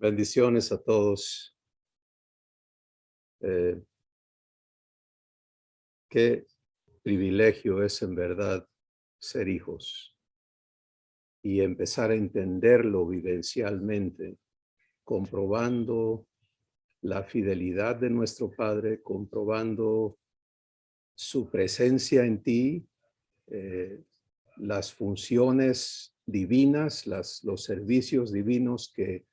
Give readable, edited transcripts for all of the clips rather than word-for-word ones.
Bendiciones a todos. Eh, Qué privilegio es en verdad ser hijos y empezar a entenderlo vivencialmente, comprobando la fidelidad de nuestro Padre, comprobando su presencia en ti, eh, las funciones divinas, los servicios divinos que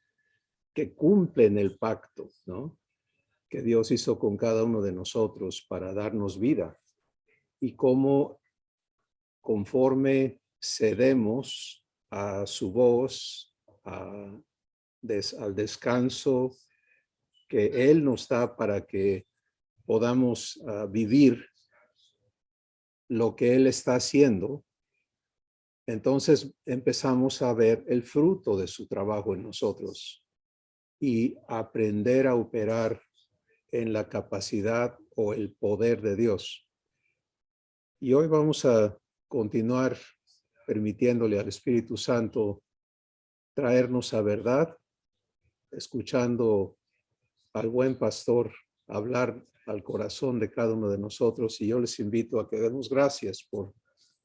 cumplen el pacto, ¿no?, que Dios hizo con cada uno de nosotros para darnos vida, y cómo conforme cedemos a su voz, al descanso que Él nos da para que podamos vivir lo que Él está haciendo, entonces empezamos a ver el fruto de su trabajo en nosotros y aprender a operar en la capacidad o el poder de Dios. Y hoy vamos a continuar permitiéndole al Espíritu Santo traernos a verdad, escuchando al buen pastor hablar al corazón de cada uno de nosotros. Y yo les invito a que demos gracias por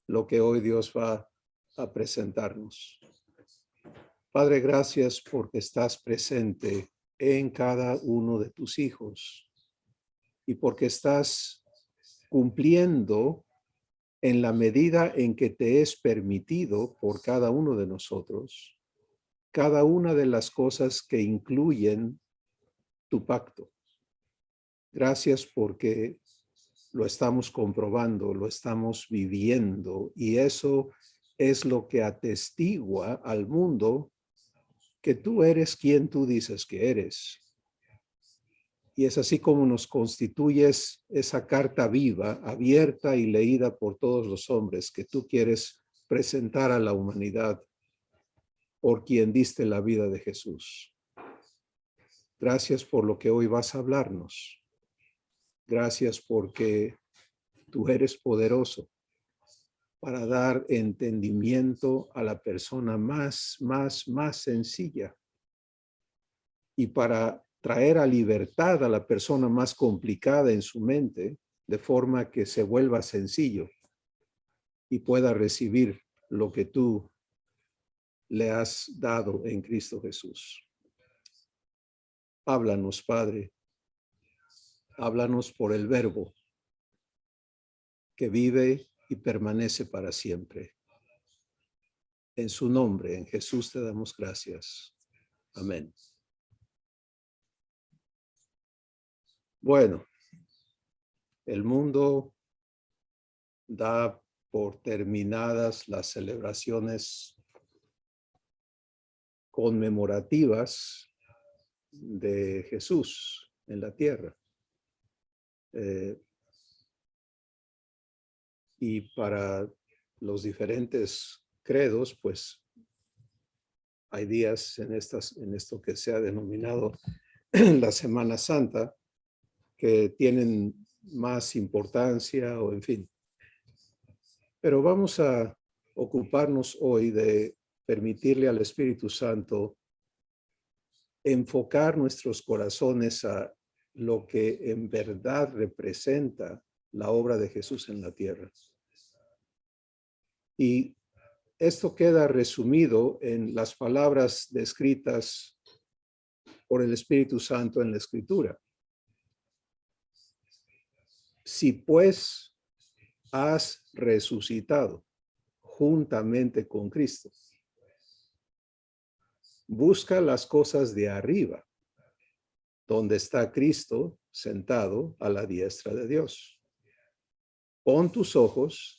lo que hoy Dios va a presentarnos. Padre, gracias porque estás presente en cada uno de tus hijos y porque estás cumpliendo en la medida en que te es permitido por cada uno de nosotros, cada una de las cosas que incluyen tu pacto. Gracias porque lo estamos comprobando, lo estamos viviendo, y eso es lo que atestigua al mundo que tú eres quien tú dices que eres. Y es así como nos constituyes esa carta viva, abierta y leída por todos los hombres que tú quieres presentar a la humanidad, por quien diste la vida de Jesús. Gracias por lo que hoy vas a hablarnos. Gracias porque tú eres poderoso para dar entendimiento a la persona más sencilla y para traer a libertad a la persona más complicada en su mente, de forma que se vuelva sencillo y pueda recibir lo que tú le has dado en Cristo Jesús. Háblanos, Padre. Háblanos por el Verbo que vive y permanece para siempre. En su nombre, en Jesús, te damos gracias. Amén. Bueno, el mundo da por terminadas las celebraciones conmemorativas de Jesús en la tierra. Y para los diferentes credos, pues hay días en esto que se ha denominado la Semana Santa, que tienen más importancia, o en fin. Pero vamos a ocuparnos hoy de permitirle al Espíritu Santo enfocar nuestros corazones a lo que en verdad representa la obra de Jesús en la tierra. Y esto queda resumido en las palabras descritas por el Espíritu Santo en la Escritura. Si pues has resucitado juntamente con Cristo, busca las cosas de arriba, donde está Cristo sentado a la diestra de Dios. Pon tus ojos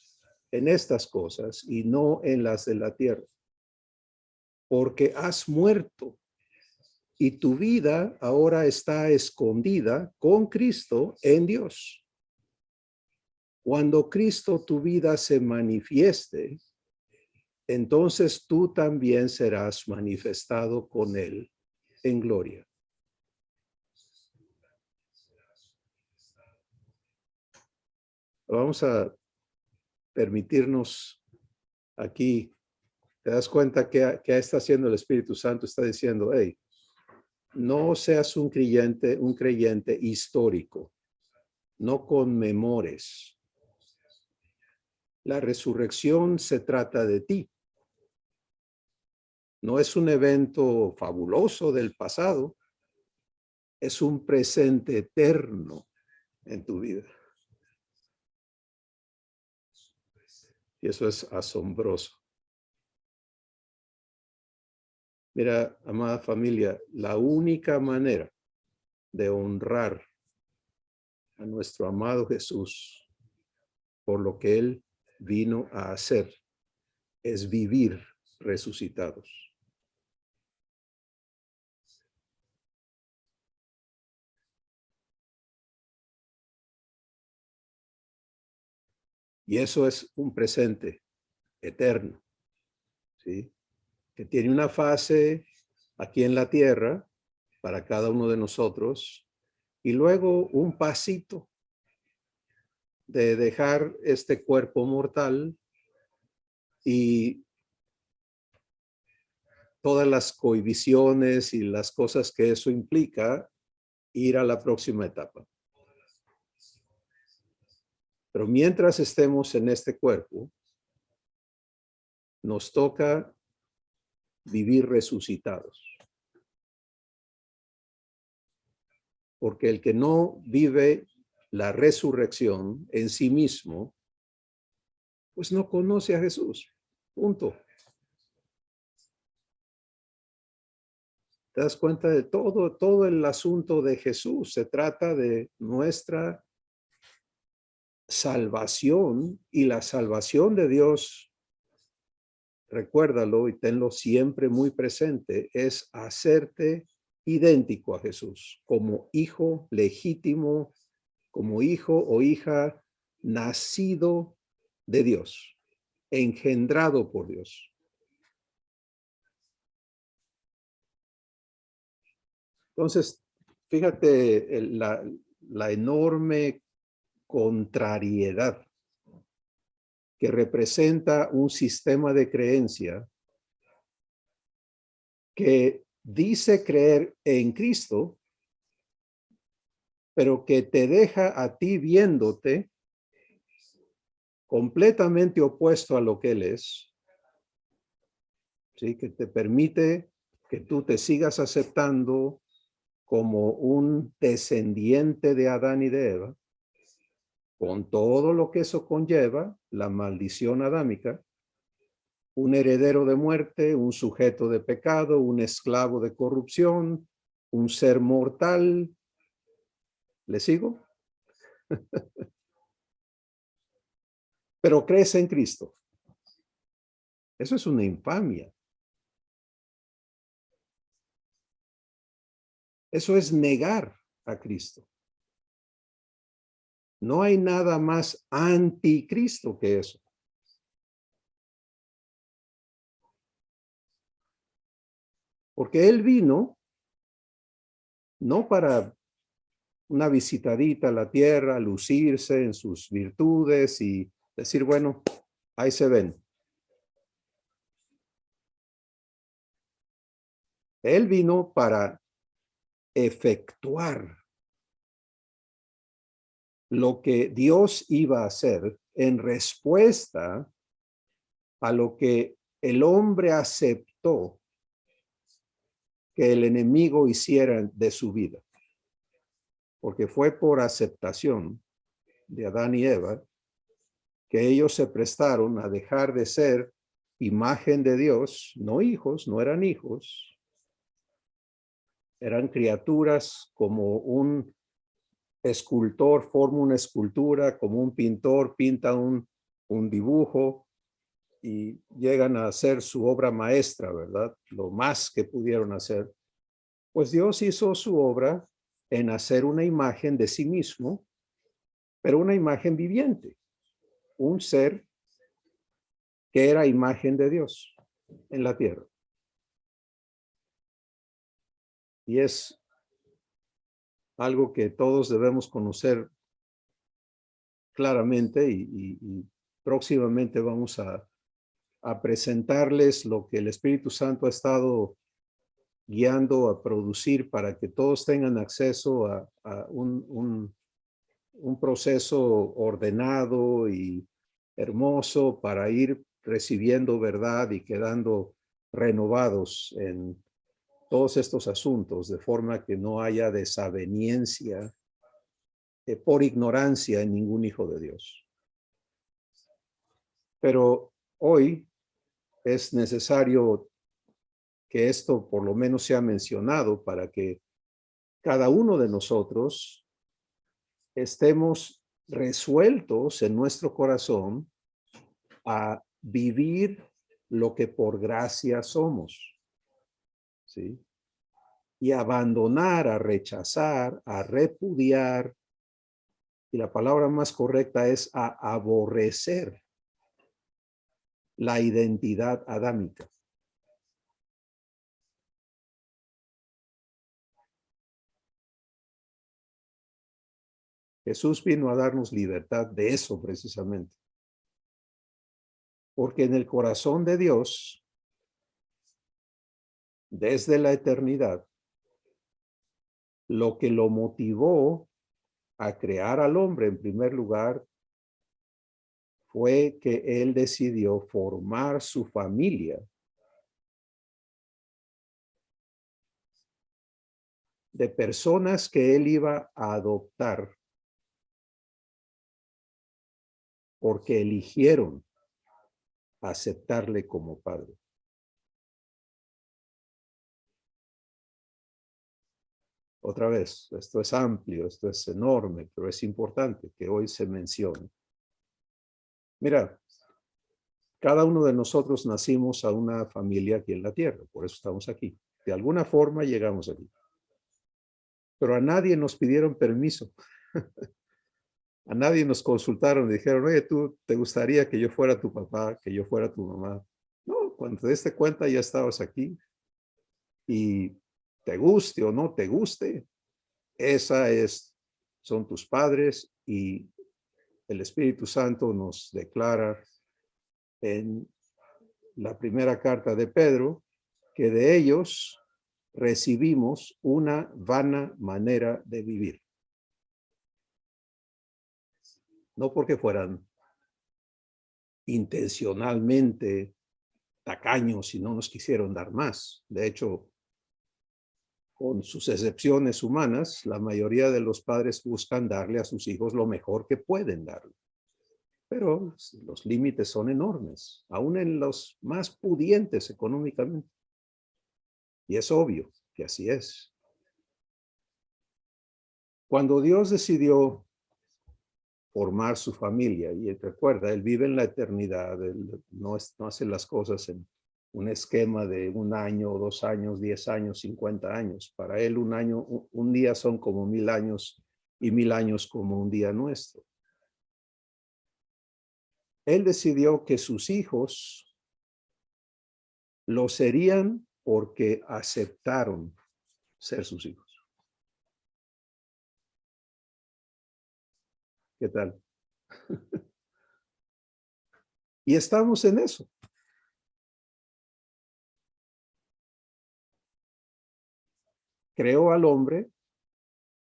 en estas cosas y no en las de la tierra, porque has muerto y tu vida ahora está escondida con Cristo en Dios. Cuando Cristo tu vida se manifieste, entonces tú también serás manifestado con Él en gloria. Vamos a permitirnos aquí. ¿Te das cuenta que está haciendo el Espíritu Santo? Está diciendo, hey, no seas un creyente histórico. No conmemores. La resurrección se trata de ti. No es un evento fabuloso del pasado. Es un presente eterno en tu vida. Y eso es asombroso. Mira, amada familia, la única manera de honrar a nuestro amado Jesús por lo que Él vino a hacer es vivir resucitados. Y eso es un presente eterno, ¿sí? Que tiene una fase aquí en la tierra para cada uno de nosotros y luego un pasito de dejar este cuerpo mortal y todas las cohibiciones y las cosas que eso implica, ir a la próxima etapa. Pero mientras estemos en este cuerpo, nos toca vivir resucitados. Porque el que no vive la resurrección en sí mismo, pues no conoce a Jesús. Punto. ¿Te das cuenta de todo el asunto de Jesús? Se trata de nuestra salvación y la salvación de Dios, recuérdalo y tenlo siempre muy presente, es hacerte idéntico a Jesús, como hijo legítimo, como hijo o hija nacido de Dios, engendrado por Dios. Entonces, fíjate la enorme contrariedad que representa un sistema de creencia que dice creer en Cristo, pero que te deja a ti viéndote completamente opuesto a lo que Él es, ¿sí? Que te permite que tú te sigas aceptando como un descendiente de Adán y de Eva, con todo lo que eso conlleva, la maldición adámica, un heredero de muerte, un sujeto de pecado, un esclavo de corrupción, un ser mortal. ¿Le sigo? Pero crees en Cristo. Eso es una infamia. Eso es negar a Cristo. No hay nada más anticristo que eso. Porque Él vino no para una visitadita a la tierra, lucirse en sus virtudes y decir, bueno, ahí se ven. Él vino para efectuar lo que Dios iba a hacer en respuesta a lo que el hombre aceptó que el enemigo hiciera de su vida. Porque fue por aceptación de Adán y Eva que ellos se prestaron a dejar de ser imagen de Dios, no hijos, no eran hijos, eran criaturas como un escultor forma una escultura, como un pintor pinta un dibujo y llegan a hacer su obra maestra, ¿verdad? Lo más que pudieron hacer. Pues Dios hizo su obra en hacer una imagen de sí mismo, pero una imagen viviente, un ser que era imagen de Dios en la tierra. Y es algo que todos debemos conocer claramente y próximamente vamos a presentarles lo que el Espíritu Santo ha estado guiando a producir para que todos tengan acceso a un proceso ordenado y hermoso para ir recibiendo verdad y quedando renovados en todos estos asuntos, de forma que no haya desaveniencia por ignorancia en ningún hijo de Dios. Pero hoy es necesario que esto por lo menos sea mencionado para que cada uno de nosotros estemos resueltos en nuestro corazón a vivir lo que por gracia somos, ¿sí? Y abandonar, a rechazar, a repudiar, y la palabra más correcta es a aborrecer la identidad adámica. Jesús vino a darnos libertad de eso precisamente. Porque en el corazón de Dios, desde la eternidad, lo que lo motivó a crear al hombre en primer lugar fue que él decidió formar su familia de personas que él iba a adoptar porque eligieron aceptarle como padre. Otra vez, esto es amplio, esto es enorme, pero es importante que hoy se mencione. Mira, cada uno de nosotros nacimos a una familia aquí en la tierra, por eso estamos aquí. De alguna forma llegamos aquí. Pero a nadie nos pidieron permiso. A nadie nos consultaron y dijeron, oye, ¿tú te gustaría que yo fuera tu papá, que yo fuera tu mamá? No, cuando te diste cuenta ya estabas aquí. Y te guste o no te guste, son tus padres, y el Espíritu Santo nos declara en la primera carta de Pedro que de ellos recibimos una vana manera de vivir. No porque fueran intencionalmente tacaños y no nos quisieron dar más. De hecho, con sus excepciones humanas, la mayoría de los padres buscan darle a sus hijos lo mejor que pueden darle. Pero los límites son enormes, aún en los más pudientes económicamente. Y es obvio que así es. Cuando Dios decidió formar su familia, y recuerda, Él vive en la eternidad, Él no hace las cosas en un esquema de 1 año, 2 años, 10 años, 50 años. Para Él un día son como 1000 años y 1000 años como un día nuestro. Él decidió que sus hijos lo serían porque aceptaron ser sus hijos. ¿Qué tal? Y estamos en eso. Creó al hombre,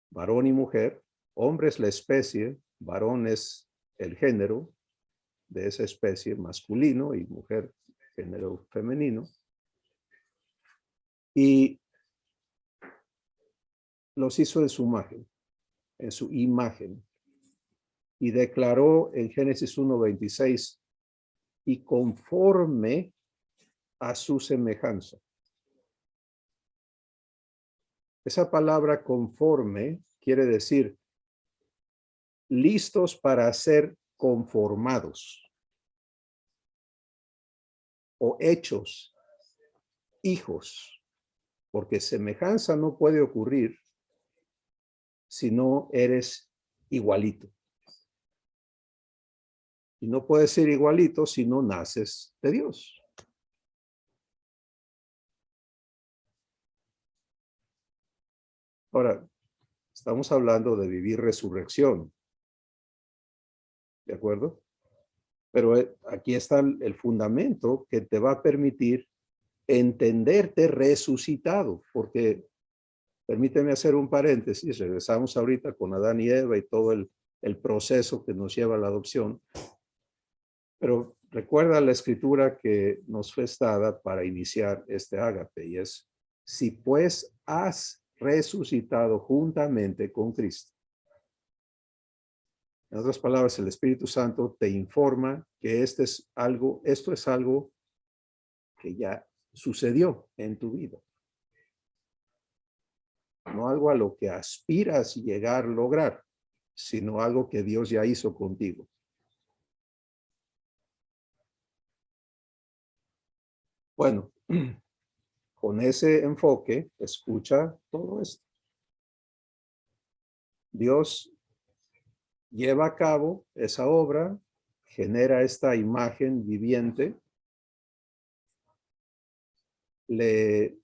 varón y mujer. Hombre es la especie, varón es el género de esa especie, masculino, y mujer, género femenino. Y los hizo en su imagen, en su imagen. Y declaró en Génesis 1:26, y conforme a su semejanza. Esa palabra conforme quiere decir listos para ser conformados o hechos hijos, porque semejanza no puede ocurrir si no eres igualito. Y no puedes ser igualito si no naces de Dios. Ahora, estamos hablando de vivir resurrección, ¿de acuerdo? Pero aquí está el fundamento que te va a permitir entenderte resucitado, porque permíteme hacer un paréntesis, regresamos ahorita con Adán y Eva y todo el proceso que nos lleva a la adopción, pero recuerda la escritura que nos fue dada para iniciar este ágape, y es, si pues has resucitado juntamente con Cristo. En otras palabras, el Espíritu Santo te informa que esto es algo que ya sucedió en tu vida. No algo a lo que aspiras llegar a lograr, sino algo que Dios ya hizo contigo. Bueno, con ese enfoque, escucha todo esto. Dios lleva a cabo esa obra, genera esta imagen viviente, le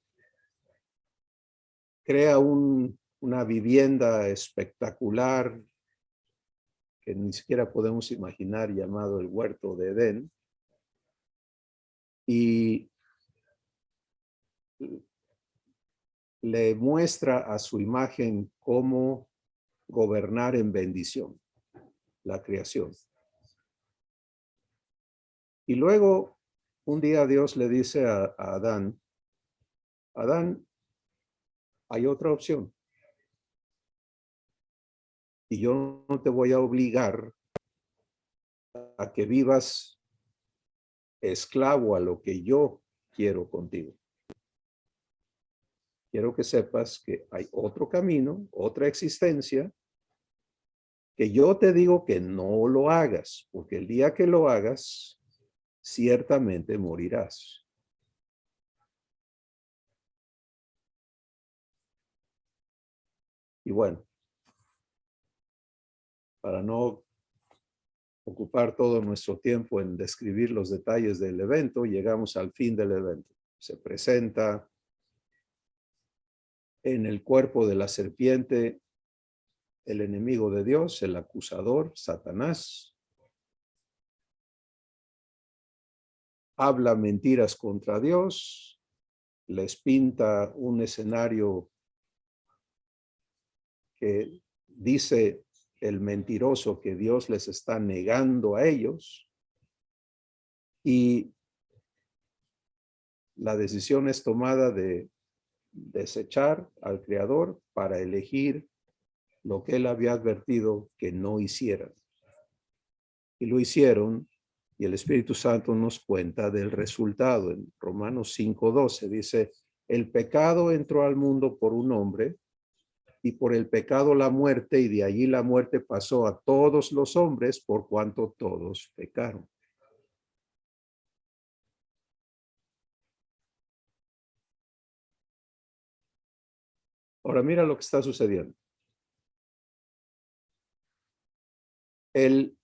crea una vivienda espectacular que ni siquiera podemos imaginar, llamado el huerto de Edén, y le muestra a su imagen cómo gobernar en bendición la creación. Y luego, un día Dios le dice a Adán, Adán, hay otra opción. Y yo no te voy a obligar a que vivas esclavo a lo que yo quiero contigo. Quiero que sepas que hay otro camino, otra existencia, que yo te digo que no lo hagas, porque el día que lo hagas, ciertamente morirás. Y bueno, para no ocupar todo nuestro tiempo en describir los detalles del evento, llegamos al fin del evento. Se presenta en el cuerpo de la serpiente el enemigo de Dios, el acusador, Satanás. Habla mentiras contra Dios, les pinta un escenario que dice el mentiroso que Dios les está negando a ellos, y la decisión es tomada de desechar al Creador para elegir lo que él había advertido que no hicieran. Y lo hicieron, y el Espíritu Santo nos cuenta del resultado. En Romanos 5:12 dice, el pecado entró al mundo por un hombre, y por el pecado la muerte, y de allí la muerte pasó a todos los hombres por cuanto todos pecaron. Ahora mira lo que está sucediendo. El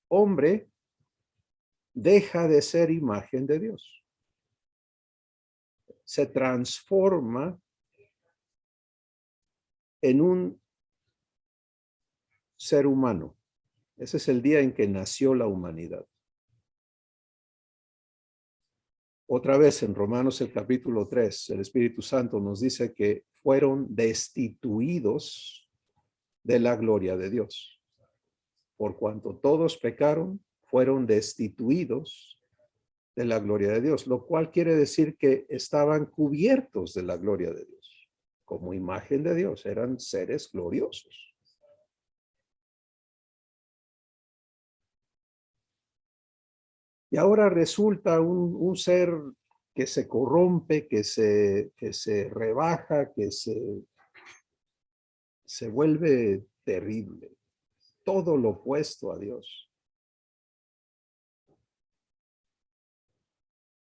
hombre deja de ser imagen de Dios. Se transforma en un ser humano. Ese es el día en que nació la humanidad. Otra vez en Romanos el capítulo 3, el Espíritu Santo nos dice que fueron destituidos de la gloria de Dios. Por cuanto todos pecaron, fueron destituidos de la gloria de Dios, lo cual quiere decir que estaban cubiertos de la gloria de Dios. Como imagen de Dios, eran seres gloriosos. Y ahora resulta un ser que se corrompe, que se rebaja, que se vuelve terrible. Todo lo opuesto a Dios.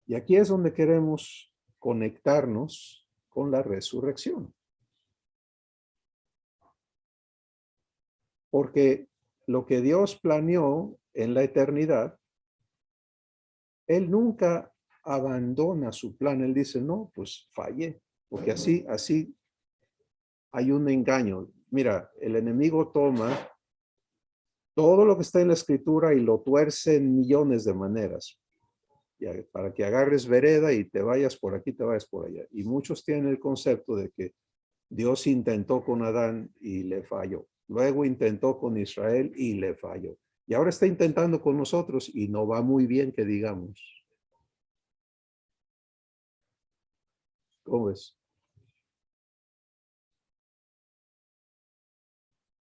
Y aquí es donde queremos conectarnos con la resurrección. Porque lo que Dios planeó en la eternidad, Él nunca abandona su plan. Él dice, no, pues fallé. Porque así hay un engaño. Mira, el enemigo toma todo lo que está en la escritura y lo tuerce en millones de maneras. para que agarres vereda y te vayas por aquí, te vayas por allá. Y muchos tienen el concepto de que Dios intentó con Adán y le falló. Luego intentó con Israel y le falló. Y ahora está intentando con nosotros y no va muy bien, que digamos. ¿Cómo ves?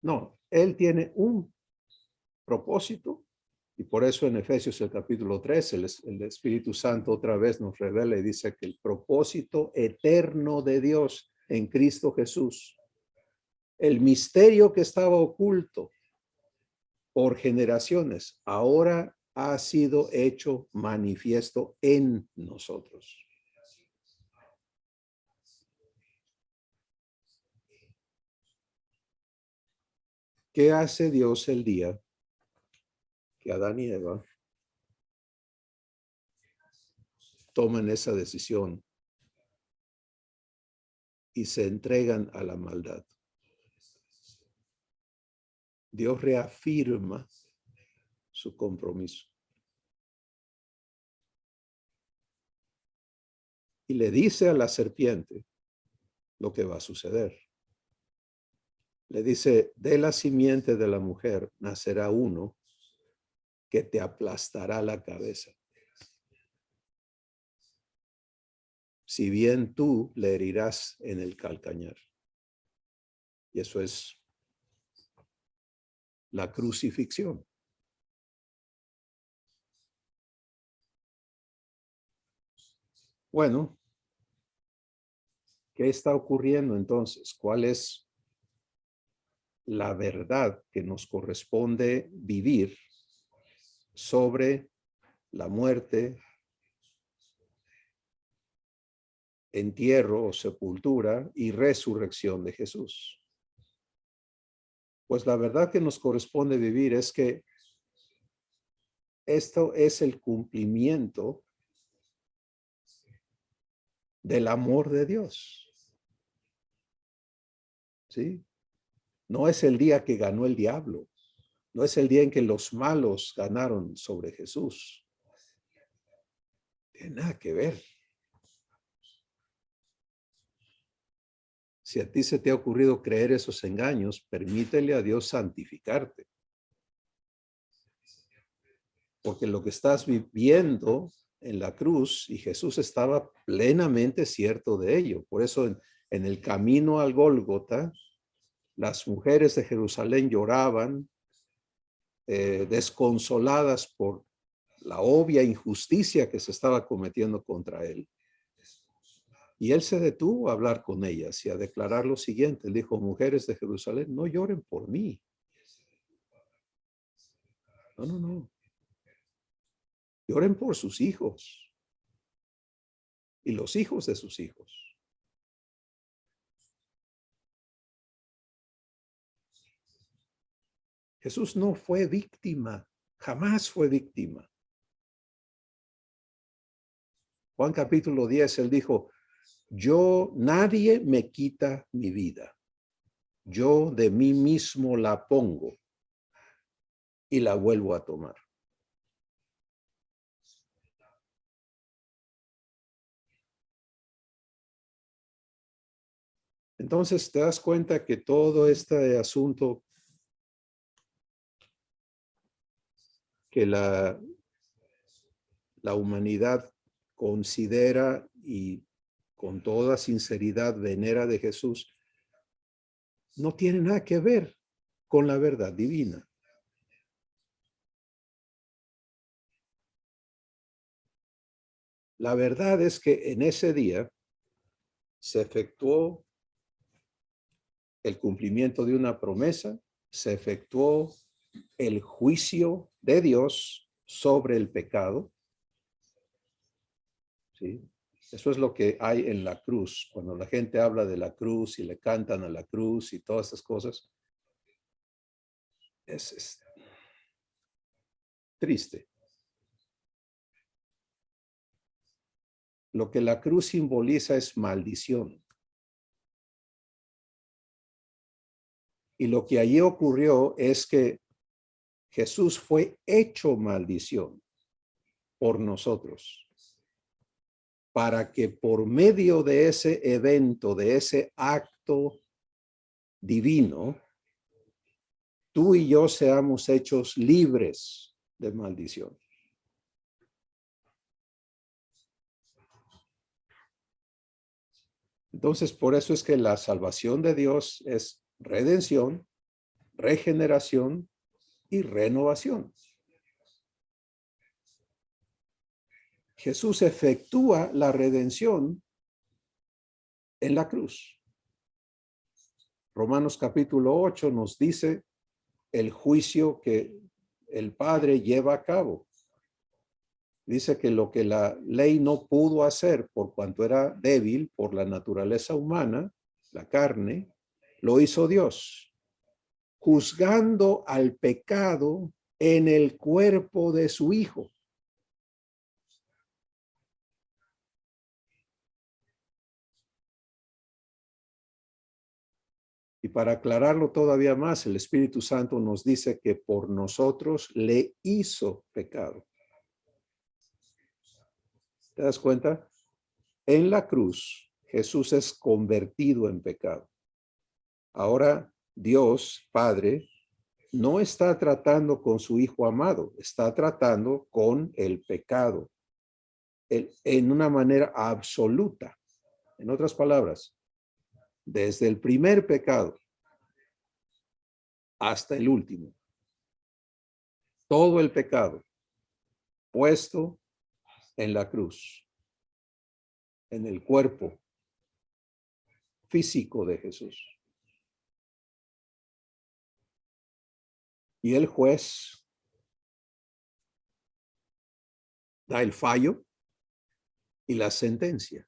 No, él tiene un propósito y por eso en Efesios el capítulo 3, el Espíritu Santo otra vez nos revela y dice que el propósito eterno de Dios en Cristo Jesús, el misterio que estaba oculto por generaciones, ahora ha sido hecho manifiesto en nosotros. ¿Qué hace Dios el día que Adán y Eva toman esa decisión y se entregan a la maldad? Dios reafirma su compromiso y le dice a la serpiente lo que va a suceder. Le dice, de la simiente de la mujer nacerá uno que te aplastará la cabeza. Si bien tú le herirás en el calcañar. Y eso es la crucifixión. Bueno, ¿qué está ocurriendo entonces? ¿Cuál es la verdad que nos corresponde vivir sobre la muerte, entierro o sepultura y resurrección de Jesús? Pues la verdad que nos corresponde vivir es que esto es el cumplimiento del amor de Dios. ¿Sí? No es el día que ganó el diablo. No es el día en que los malos ganaron sobre Jesús. Tiene nada que ver. Si a ti se te ha ocurrido creer esos engaños, permítele a Dios santificarte. Porque lo que estás viviendo en la cruz, y Jesús estaba plenamente cierto de ello. Por eso en el camino al Gólgota, las mujeres de Jerusalén lloraban, desconsoladas por la obvia injusticia que se estaba cometiendo contra él. Y él se detuvo a hablar con ellas y a declarar lo siguiente. Él dijo, mujeres de Jerusalén, no lloren por mí. No, no, no. Lloren por sus hijos y los hijos de sus hijos. Jesús no fue víctima, jamás fue víctima. Juan capítulo 10, él dijo, nadie me quita mi vida. Yo de mí mismo la pongo y la vuelvo a tomar. Entonces te das cuenta que todo este asunto que la humanidad considera y con toda sinceridad venera de Jesús, no tiene nada que ver con la verdad divina. La verdad es que en ese día se efectuó el cumplimiento de una promesa, se efectuó el juicio de Dios sobre el pecado. ¿Sí? Eso es lo que hay en la cruz. Cuando la gente habla de la cruz y le cantan a la cruz y todas esas cosas, es triste. Lo que la cruz simboliza es maldición. Y lo que allí ocurrió es que Jesús fue hecho maldición por nosotros, para que por medio de ese evento, de ese acto divino, tú y yo seamos hechos libres de maldición. Entonces, por eso es que la salvación de Dios es redención, regeneración y renovación. Jesús efectúa la redención en la cruz. Romanos capítulo 8 nos dice el juicio que el Padre lleva a cabo. Dice que lo que la ley no pudo hacer por cuanto era débil por la naturaleza humana, la carne, lo hizo Dios, juzgando al pecado en el cuerpo de su Hijo. Y para aclararlo todavía más, el Espíritu Santo nos dice que por nosotros le hizo pecado. ¿Te das cuenta? En la cruz, Jesús es convertido en pecado. Ahora, Dios, Padre, no está tratando con su Hijo amado, está tratando con el pecado en una manera absoluta. En otras palabras, desde el primer pecado hasta el último, todo el pecado puesto en la cruz, en el cuerpo físico de Jesús. Y el juez da el fallo y la sentencia.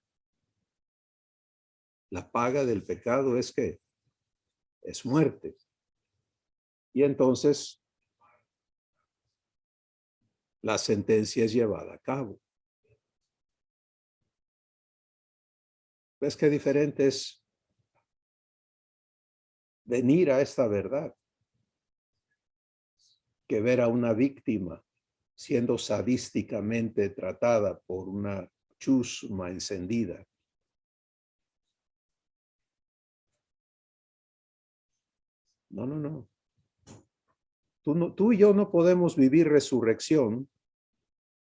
La paga del pecado es que es muerte. Y entonces la sentencia es llevada a cabo. ¿Ves qué diferente es venir a esta verdad que ver a una víctima siendo sadísticamente tratada por una chusma encendida? No, no, no. Tú y yo no podemos vivir resurrección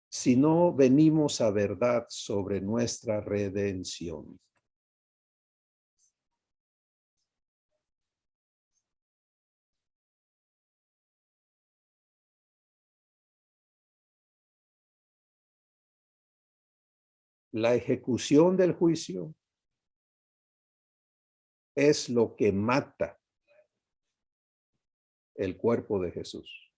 si no venimos a verdad sobre nuestra redención. La ejecución del juicio es lo que mata el cuerpo de Jesús.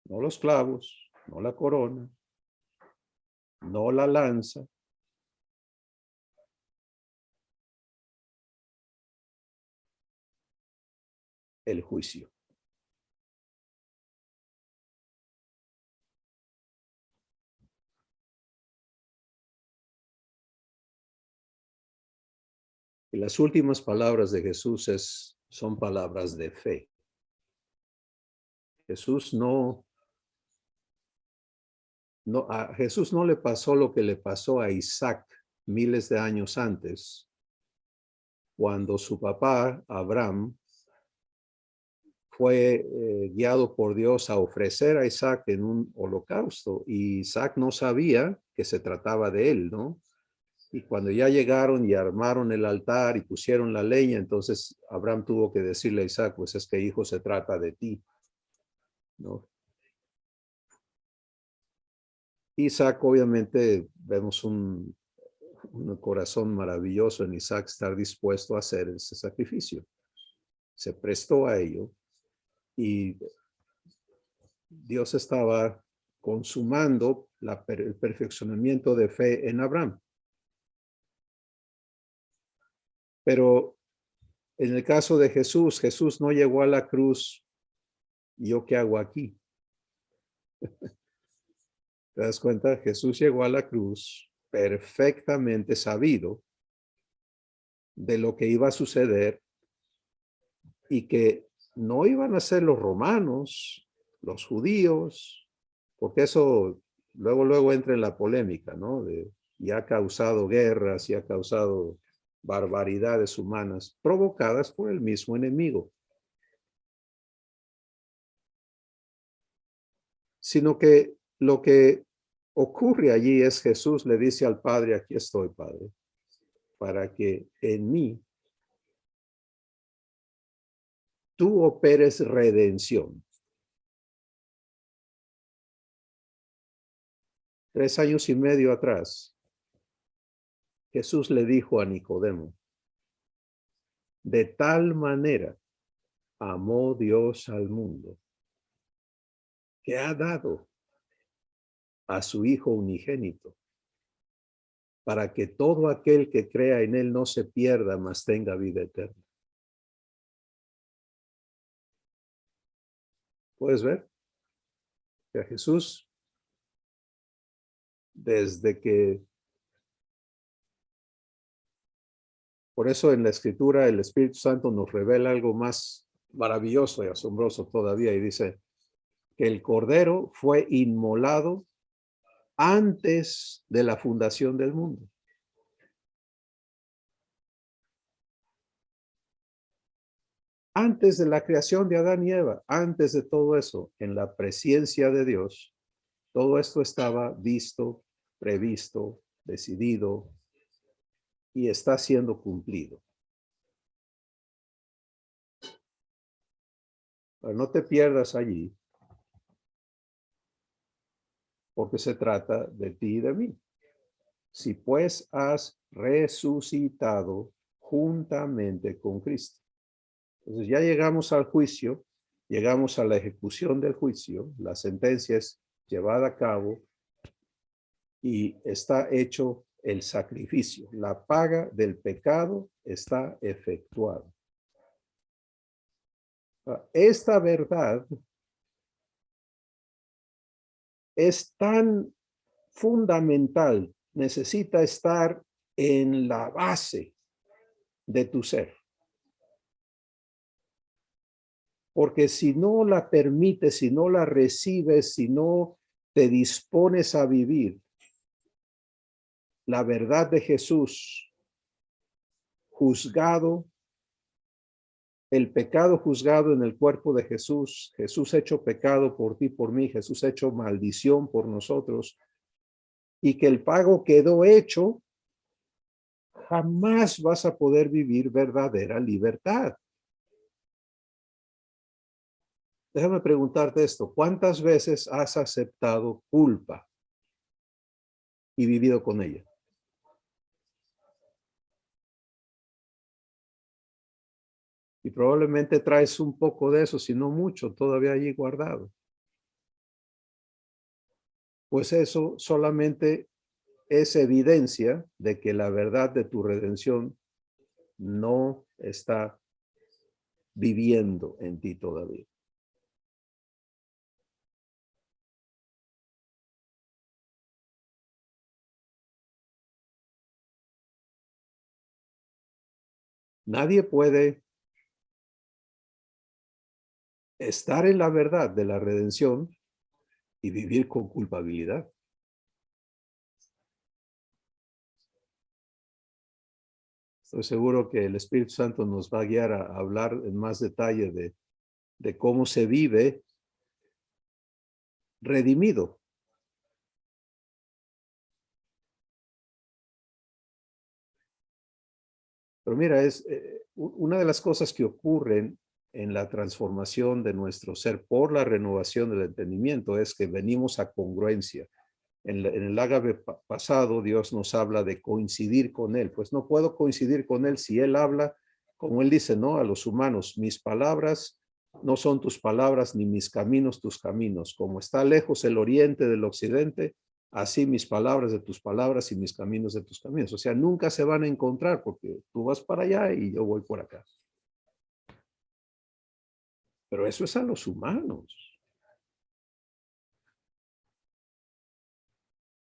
No los clavos, no la corona, no la lanza. El juicio. Y las últimas palabras de Jesús son palabras de fe. Jesús a Jesús no le pasó lo que le pasó a Isaac miles de años antes, cuando su papá, Abraham, fue guiado por Dios a ofrecer a Isaac en un holocausto. Y Isaac no sabía que se trataba de él, ¿no? Y cuando ya llegaron y armaron el altar y pusieron la leña, entonces Abraham tuvo que decirle a Isaac, pues es que hijo, se trata de ti, ¿no? Isaac, obviamente, vemos un corazón maravilloso en Isaac, estar dispuesto a hacer ese sacrificio. Se prestó a ello y Dios estaba consumando el perfeccionamiento de fe en Abraham. Pero en el caso de Jesús, Jesús no llegó a la cruz. ¿Yo qué hago aquí? ¿Te das cuenta? Jesús llegó a la cruz perfectamente sabido de lo que iba a suceder y que no iban a ser los romanos, los judíos, porque eso luego entra en la polémica, ¿no? Y ha causado guerras y ha causado barbaridades humanas provocadas por el mismo enemigo. Sino que lo que ocurre allí es Jesús le dice al Padre, aquí estoy, Padre, para que en mí tú operes redención. 3 años y medio atrás, Jesús le dijo a Nicodemo, de tal manera amó Dios al mundo, que ha dado a su Hijo unigénito, para que todo aquel que crea en él no se pierda, mas tenga vida eterna. ¿Puedes ver? Que Jesús, desde que, por eso en la Escritura el Espíritu Santo nos revela algo más maravilloso y asombroso todavía, y dice que el Cordero fue inmolado antes de la fundación del mundo. Antes de la creación de Adán y Eva, antes de todo eso, en la presencia de Dios, todo esto estaba visto, previsto, decidido y está siendo cumplido. Pero no te pierdas allí, porque se trata de ti y de mí. Si pues has resucitado juntamente con Cristo. Entonces ya llegamos al juicio, llegamos a la ejecución del juicio, la sentencia es llevada a cabo y está hecho el sacrificio. La paga del pecado está efectuada. Esta verdad es tan fundamental, necesita estar en la base de tu ser. Porque si no la permites, si no la recibes, si no te dispones a vivir la verdad de Jesús, juzgado, el pecado juzgado en el cuerpo de Jesús, Jesús hecho pecado por ti, por mí, Jesús hecho maldición por nosotros, y que el pago quedó hecho, jamás vas a poder vivir verdadera libertad. Déjame preguntarte esto, ¿cuántas veces has aceptado culpa y vivido con ella? Y probablemente traes un poco de eso, si no mucho, todavía allí guardado. Pues eso solamente es evidencia de que la verdad de tu redención no está viviendo en ti todavía. Nadie puede estar en la verdad de la redención y vivir con culpabilidad. Estoy seguro que el Espíritu Santo nos va a guiar a hablar en más detalle de cómo se vive redimido. Pero mira, es una de las cosas que ocurren en la transformación de nuestro ser por la renovación del entendimiento es que venimos a congruencia. En el ágape pasado, Dios nos habla de coincidir con Él. Pues no puedo coincidir con Él si Él habla, como Él dice, ¿no? A los humanos, mis palabras no son tus palabras, ni mis caminos tus caminos. Como está lejos el oriente del occidente, así mis palabras de tus palabras y mis caminos de tus caminos. O sea, nunca se van a encontrar porque tú vas para allá y yo voy por acá. Pero eso es a los humanos.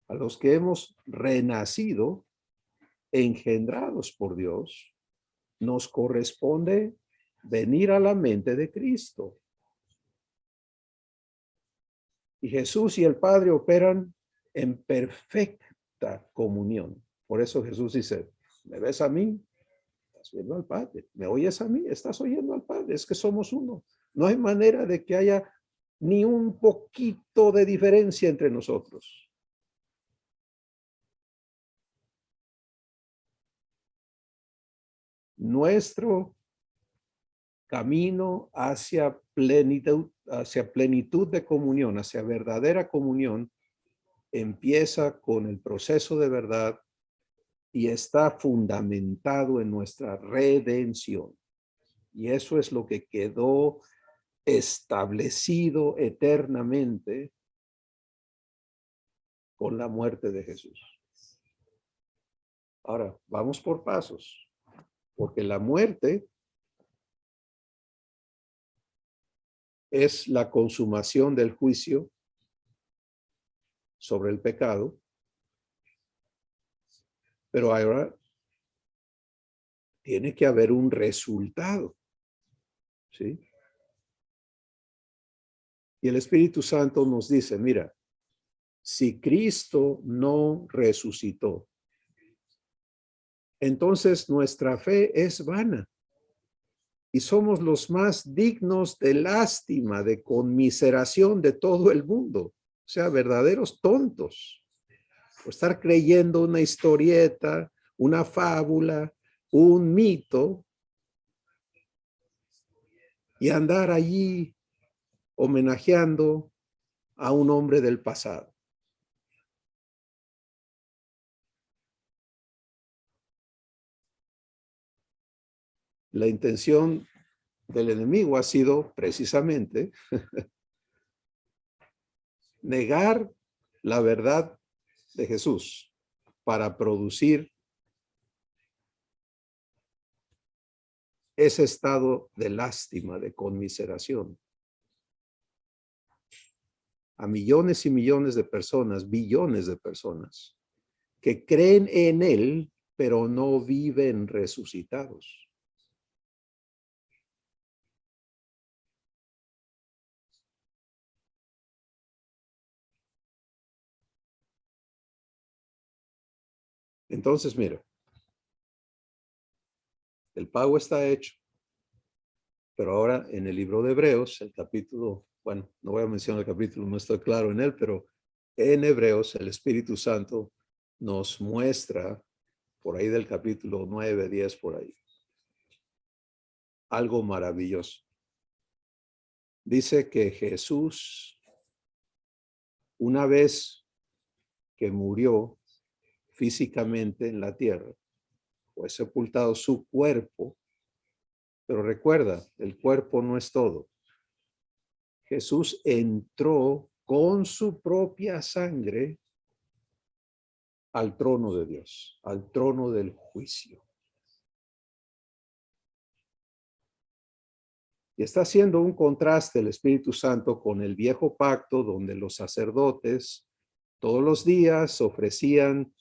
A los que hemos renacido, engendrados por Dios, nos corresponde venir a la mente de Cristo. Y Jesús y el Padre operan en perfecta comunión. Por eso Jesús dice, ¿me ves a mí? Estás viendo al Padre. ¿Me oyes a mí? Estás oyendo al Padre. Es que somos uno. No hay manera de que haya ni un poquito de diferencia entre nosotros. Nuestro camino hacia plenitud de comunión, hacia verdadera comunión, empieza con el proceso de verdad y está fundamentado en nuestra redención. Y eso es lo que quedó establecido eternamente con la muerte de Jesús. Ahora, vamos por pasos, porque la muerte es la consumación del juicio sobre el pecado, pero ahora tiene que haber un resultado, ¿sí? Y el Espíritu Santo nos dice, mira, si Cristo no resucitó, entonces nuestra fe es vana y somos los más dignos de lástima, de conmiseración de todo el mundo. O sea, verdaderos tontos por estar creyendo una historieta, una fábula, un mito y andar allí homenajeando a un hombre del pasado. La intención del enemigo ha sido precisamente negar la verdad de Jesús para producir ese estado de lástima, de conmiseración. A millones y millones de personas, billones de personas, que creen en Él, pero no viven resucitados. Entonces, mira, el pago está hecho, pero ahora en el libro de Hebreos, el capítulo, bueno, no voy a mencionar el capítulo, no estoy claro en él, pero en Hebreos el Espíritu Santo nos muestra, por ahí del capítulo 9, 10, por ahí, algo maravilloso. Dice que Jesús, una vez que murió físicamente en la tierra, fue sepultado su cuerpo, pero recuerda, el cuerpo no es todo. Jesús entró con su propia sangre al trono de Dios, al trono del juicio. Y está haciendo un contraste el Espíritu Santo con el viejo pacto, donde los sacerdotes todos los días ofrecían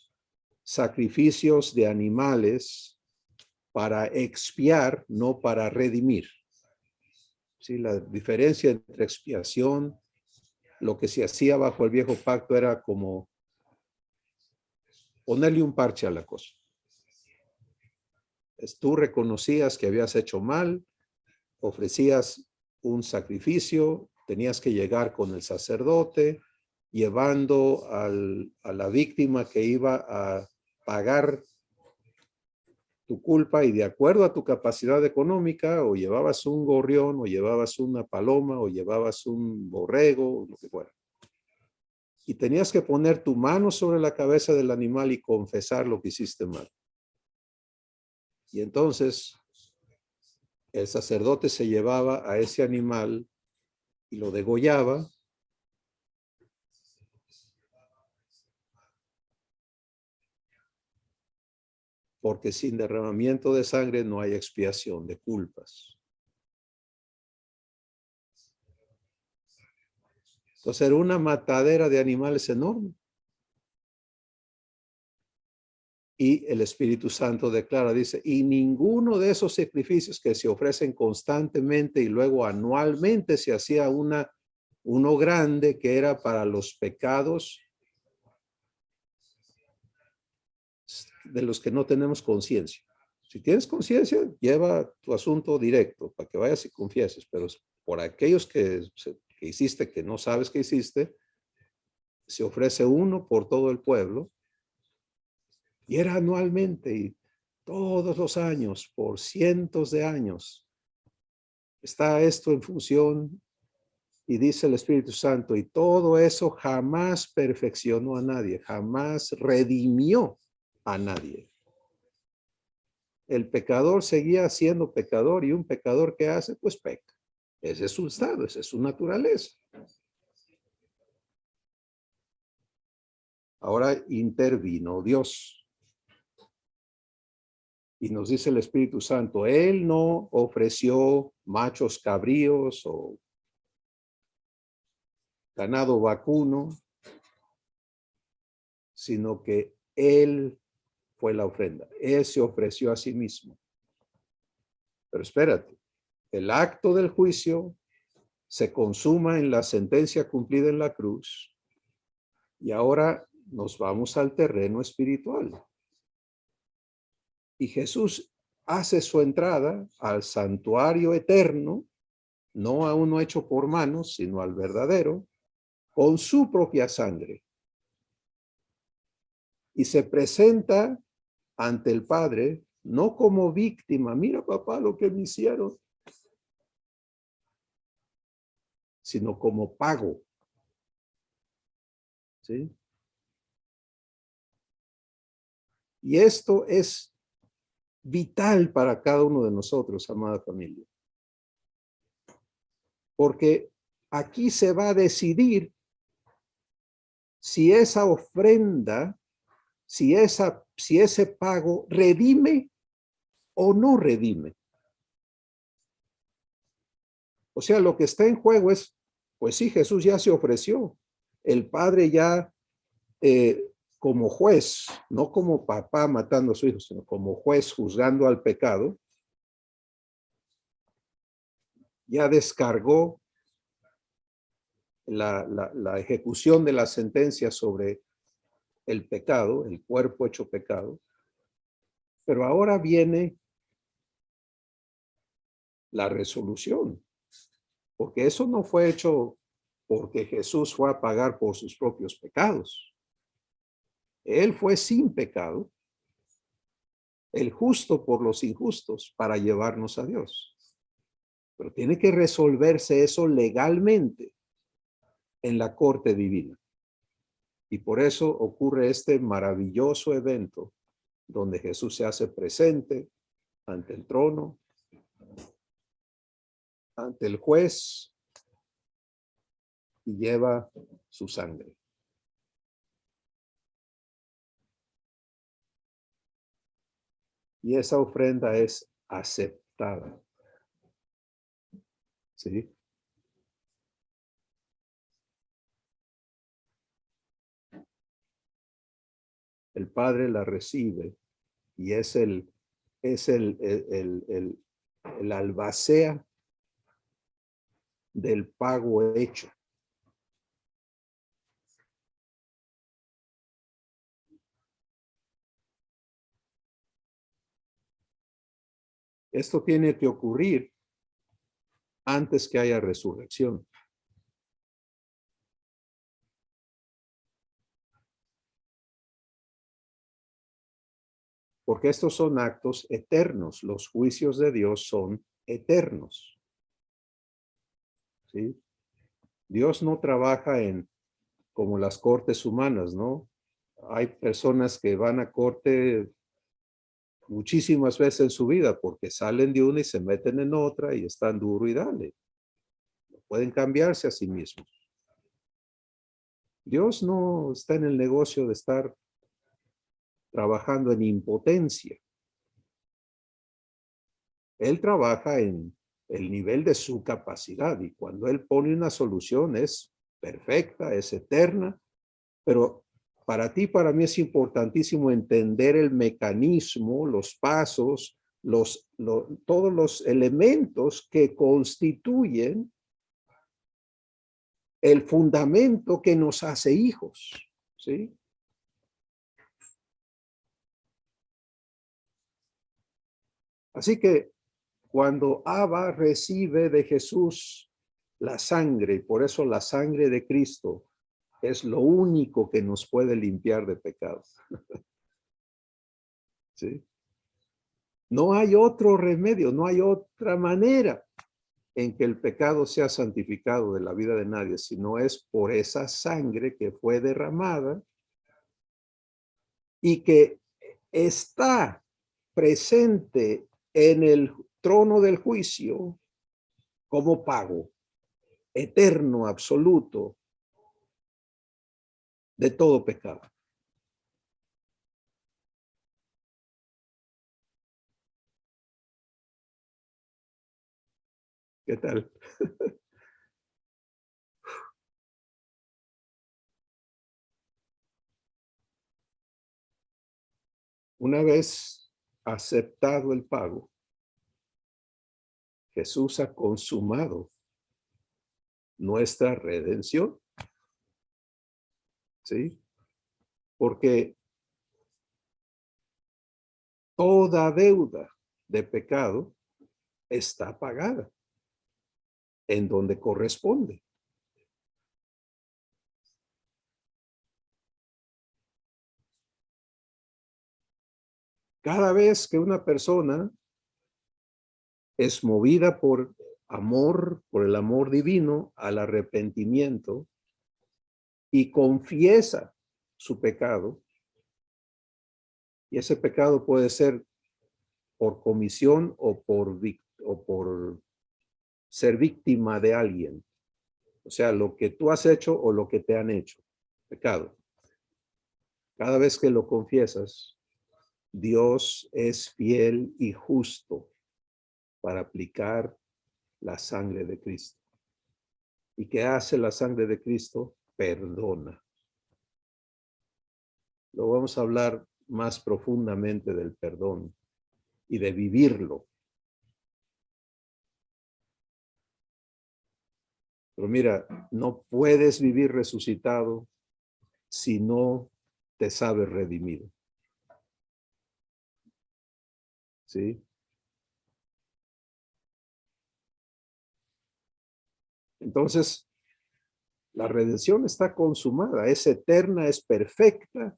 sacrificios de animales para expiar, no para redimir. Sí, la diferencia entre expiación, lo que se hacía bajo el viejo pacto era como ponerle un parche a la cosa. Tú reconocías que habías hecho mal, ofrecías un sacrificio, tenías que llegar con el sacerdote, llevando a la víctima que iba a pagar tu culpa, y de acuerdo a tu capacidad económica, o llevabas un gorrión, o llevabas una paloma, o llevabas un borrego, lo que fuera. Y tenías que poner tu mano sobre la cabeza del animal y confesar lo que hiciste mal. Y entonces el sacerdote se llevaba a ese animal y lo degollaba, porque sin derramamiento de sangre no hay expiación de culpas. Entonces era una matadera de animales enorme. Y el Espíritu Santo declara, dice, y ninguno de esos sacrificios que se ofrecen constantemente y luego anualmente se hacía uno grande que era para los pecados de los que no tenemos conciencia. Si tienes conciencia, lleva tu asunto directo para que vayas y confieses, pero por aquellos que hiciste que no sabes que hiciste, se ofrece uno por todo el pueblo. Y era anualmente y todos los años, por cientos de años. Está esto en función y dice el Espíritu Santo, y todo eso jamás perfeccionó a nadie, jamás redimió a nadie. El pecador seguía siendo pecador y un pecador que hace, pues peca. Ese es su estado, esa es su naturaleza. Ahora intervino Dios. Y nos dice el Espíritu Santo, Él no ofreció machos cabríos o ganado vacuno, sino que Él fue la ofrenda. Él se ofreció a sí mismo. Pero espérate, el acto del juicio se consuma en la sentencia cumplida en la cruz y ahora nos vamos al terreno espiritual. Y Jesús hace su entrada al santuario eterno, no a uno hecho por manos, sino al verdadero, con su propia sangre. Y se presenta ante el Padre, no como víctima, mira papá lo que me hicieron, sino como pago. ¿Sí? Y esto es vital para cada uno de nosotros, amada familia. Porque aquí se va a decidir si esa ofrenda, si ese pago redime o no redime. O sea, lo que está en juego es, pues sí, Jesús ya se ofreció. El Padre ya como juez, no como papá matando a su hijo, sino como juez juzgando al pecado, ya descargó la ejecución de la sentencia sobre el pecado, el cuerpo hecho pecado. Pero ahora viene la resolución, porque eso no fue hecho porque Jesús fue a pagar por sus propios pecados. Él fue sin pecado, el justo por los injustos, para llevarnos a Dios. Pero tiene que resolverse eso legalmente en la corte divina. Y por eso ocurre este maravilloso evento donde Jesús se hace presente ante el trono, ante el juez, y lleva su sangre. Y esa ofrenda es aceptada. ¿Sí? El Padre la recibe y es el albacea del pago hecho. Esto tiene que ocurrir antes que haya resurrección. Porque estos son actos eternos. Los juicios de Dios son eternos. ¿Sí? Dios no trabaja como las cortes humanas, ¿no? Hay personas que van a corte muchísimas veces en su vida porque salen de una y se meten en otra y están duro y dale. Pueden cambiarse a sí mismos. Dios no está en el negocio de estar trabajando en impotencia. Él trabaja en el nivel de su capacidad y cuando Él pone una solución es perfecta, es eterna, pero para ti, para mí es importantísimo entender el mecanismo, los pasos, todos los elementos que constituyen el fundamento que nos hace hijos, ¿sí? Así que cuando Abba recibe de Jesús la sangre, por eso la sangre de Cristo es lo único que nos puede limpiar de pecado. ¿Sí? No hay otro remedio, no hay otra manera en que el pecado sea santificado de la vida de nadie, sino es por esa sangre que fue derramada y que está presente en el trono del juicio como pago eterno, absoluto, de todo pecado. ¿Qué tal? Una vez aceptado el pago, Jesús ha consumado nuestra redención, ¿sí? Porque toda deuda de pecado está pagada en donde corresponde. Cada vez que una persona es movida por amor, por el amor divino, al arrepentimiento y confiesa su pecado, y ese pecado puede ser por comisión o por ser víctima de alguien. O sea, lo que tú has hecho o lo que te han hecho. Pecado. Cada vez que lo confiesas, Dios es fiel y justo para aplicar la sangre de Cristo. ¿Y qué hace la sangre de Cristo? Perdona. Lo vamos a hablar más profundamente del perdón y de vivirlo. Pero mira, no puedes vivir resucitado si no te sabes redimido. ¿Sí? Entonces, la redención está consumada, es eterna, es perfecta.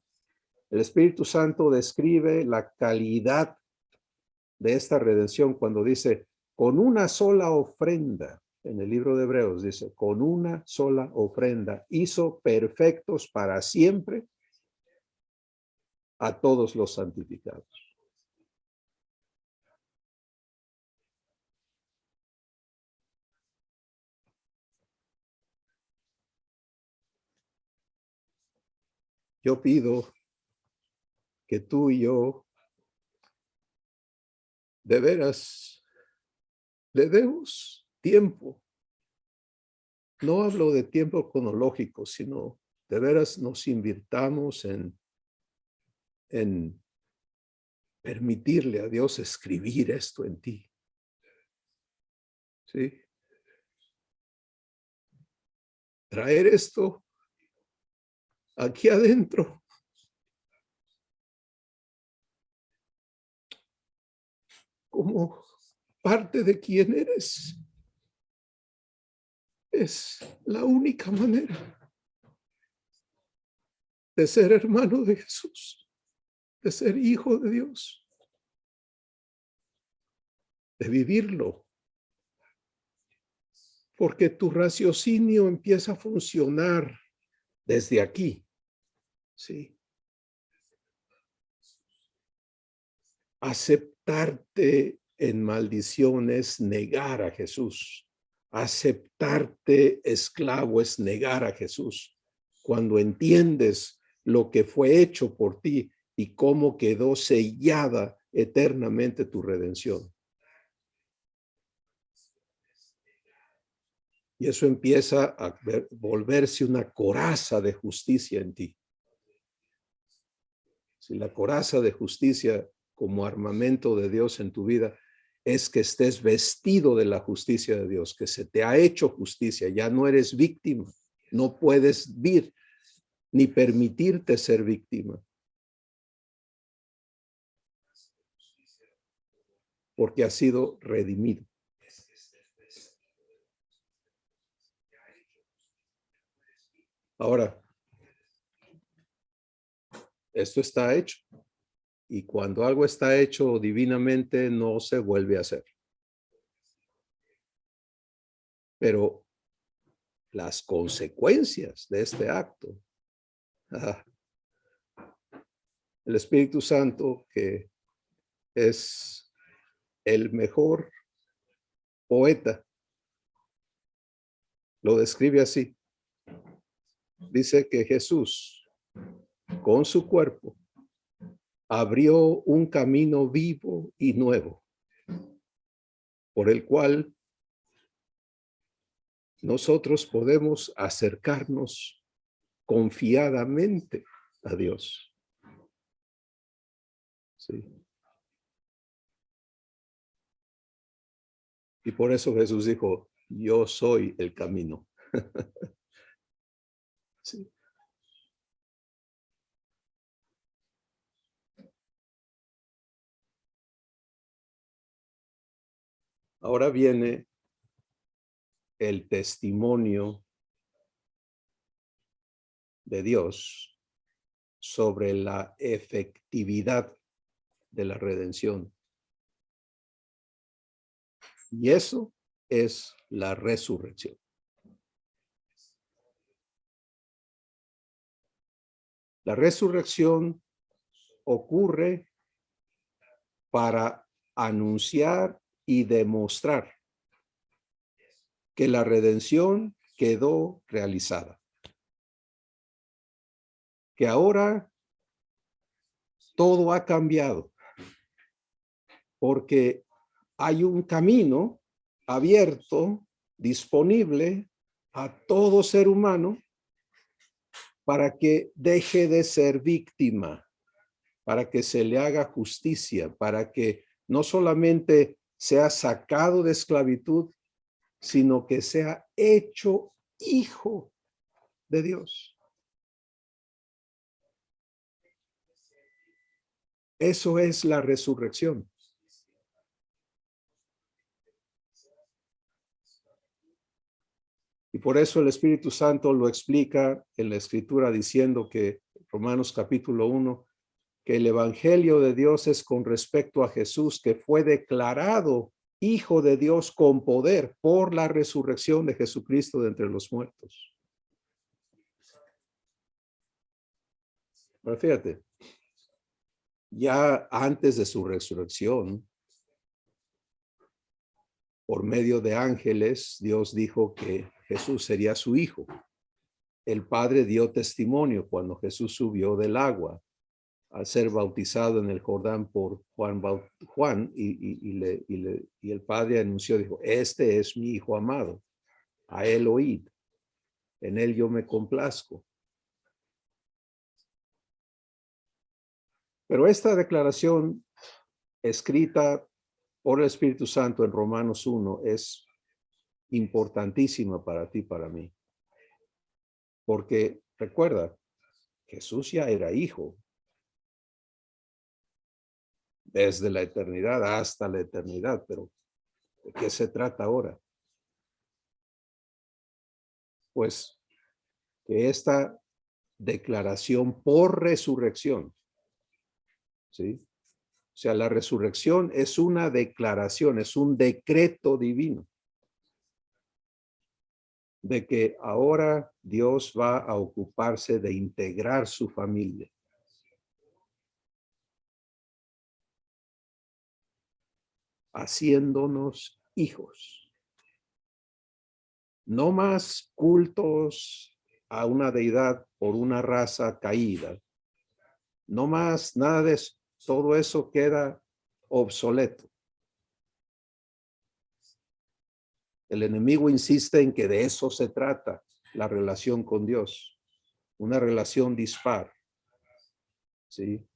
El Espíritu Santo describe la calidad de esta redención cuando dice, con una sola ofrenda, en el libro de Hebreos dice, con una sola ofrenda hizo perfectos para siempre a todos los santificados. Yo pido que tú y yo de veras le demos tiempo. No hablo de tiempo cronológico, sino de veras nos invirtamos en permitirle a Dios escribir esto en ti. ¿Sí? Traer esto aquí adentro. Como parte de quién eres. Es la única manera de ser hermano de Jesús, de ser hijo de Dios, de vivirlo. Porque tu raciocinio empieza a funcionar desde aquí. ¿Sí? Aceptarte en maldición es negar a Jesús. Aceptarte esclavo es negar a Jesús. Cuando entiendes lo que fue hecho por ti y cómo quedó sellada eternamente tu redención. Y eso empieza a volverse una coraza de justicia en ti. Si la coraza de justicia como armamento de Dios en tu vida es que estés vestido de la justicia de Dios, que se te ha hecho justicia, ya no eres víctima, no puedes vivir ni permitirte ser víctima. Porque ha sido redimido. Ahora, esto está hecho. Y cuando algo está hecho divinamente, no se vuelve a hacer. Pero las consecuencias de este acto, el Espíritu Santo, que es el mejor poeta, lo describe así. Dice que Jesús, con su cuerpo, abrió un camino vivo y nuevo, por el cual nosotros podemos acercarnos confiadamente a Dios. Sí. Y por eso Jesús dijo, yo soy el camino. Sí. Ahora viene el testimonio de Dios sobre la efectividad de la redención. Y eso es la resurrección. La resurrección ocurre para anunciar y demostrar que la redención quedó realizada. Que ahora todo ha cambiado porque hay un camino abierto, disponible a todo ser humano para que deje de ser víctima, para que se le haga justicia, para que no solamente sea sacado de esclavitud, sino que sea hecho hijo de Dios. Eso es la resurrección. Y por eso el Espíritu Santo lo explica en la Escritura diciendo que, Romanos capítulo 1, que el Evangelio de Dios es con respecto a Jesús, que fue declarado Hijo de Dios con poder por la resurrección de Jesucristo de entre los muertos. Pero fíjate, ya antes de su resurrección, por medio de ángeles, Dios dijo que Jesús sería su hijo. El Padre dio testimonio cuando Jesús subió del agua al ser bautizado en el Jordán por Juan y el Padre anunció, dijo, este es mi Hijo amado, a él oíd, en él yo me complazco. Pero esta declaración escrita por el Espíritu Santo en Romanos 1 es importantísima para ti, para mí. Porque recuerda, Jesús ya era hijo desde la eternidad hasta la eternidad, pero ¿de qué se trata ahora? Pues que esta declaración por resurrección, ¿sí? O sea, la resurrección es una declaración, es un decreto divino de que ahora Dios va a ocuparse de integrar su familia. Haciéndonos hijos. No más cultos a una deidad por una raza caída. No más nada de eso. Todo eso queda obsoleto. El enemigo insiste en que de eso se trata la relación con Dios. Una relación dispar. ¿Sí?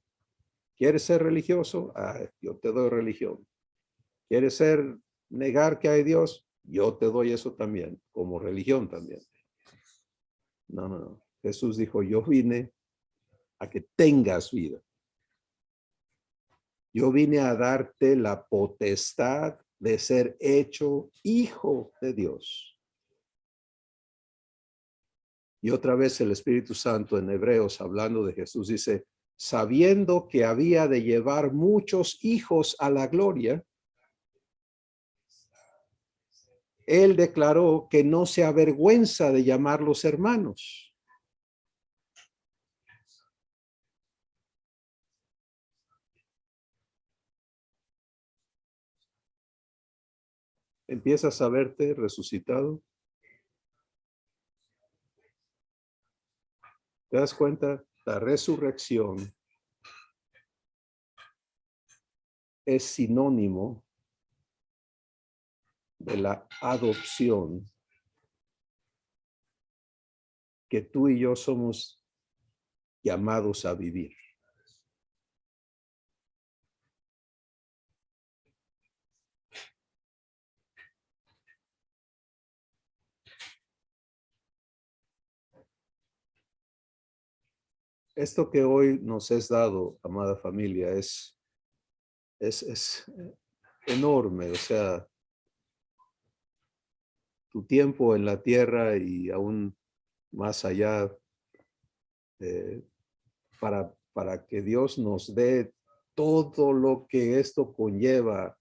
¿Quieres ser religioso? Ah, yo te doy religión. ¿Quieres negar que hay Dios? Yo te doy eso también, como religión también. No, no, no. Jesús dijo, yo vine a que tengas vida. Yo vine a darte la potestad de ser hecho hijo de Dios. Y otra vez el Espíritu Santo en Hebreos, hablando de Jesús, dice, sabiendo que había de llevar muchos hijos a la gloria, él declaró que no se avergüenza de llamarlos hermanos. Empiezas a verte resucitado. ¿Te das cuenta? La resurrección es sinónimo de la adopción que tú y yo somos llamados a vivir. Esto que hoy nos es dado, amada familia, es enorme. O sea, tu tiempo en la tierra y aún más allá, eh, para que Dios nos dé todo lo que esto conlleva,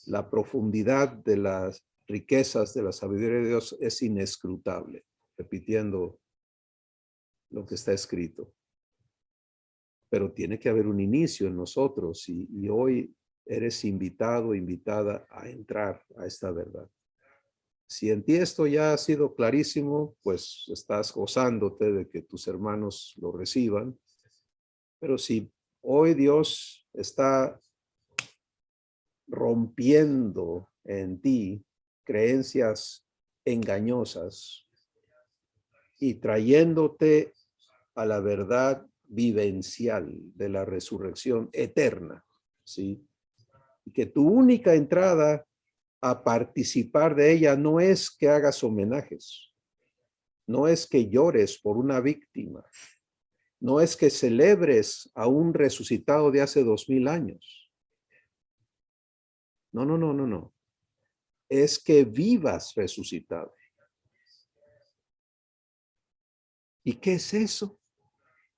la profundidad de las riquezas de la sabiduría de Dios es inescrutable, repitiendo lo que está escrito. Pero tiene que haber un inicio en nosotros y hoy eres invitado, invitada a entrar a esta verdad. Si en ti esto ya ha sido clarísimo, pues estás gozándote de que tus hermanos lo reciban. Pero si hoy Dios está rompiendo en ti creencias engañosas y trayéndote a la verdad vivencial de la resurrección eterna, ¿sí? Y que tu única entrada a participar de ella no es que hagas homenajes, no es que llores por una víctima, no es que celebres a un resucitado de hace 2000 años. No, no, no, no, no. Es que vivas resucitado. ¿Y qué es eso?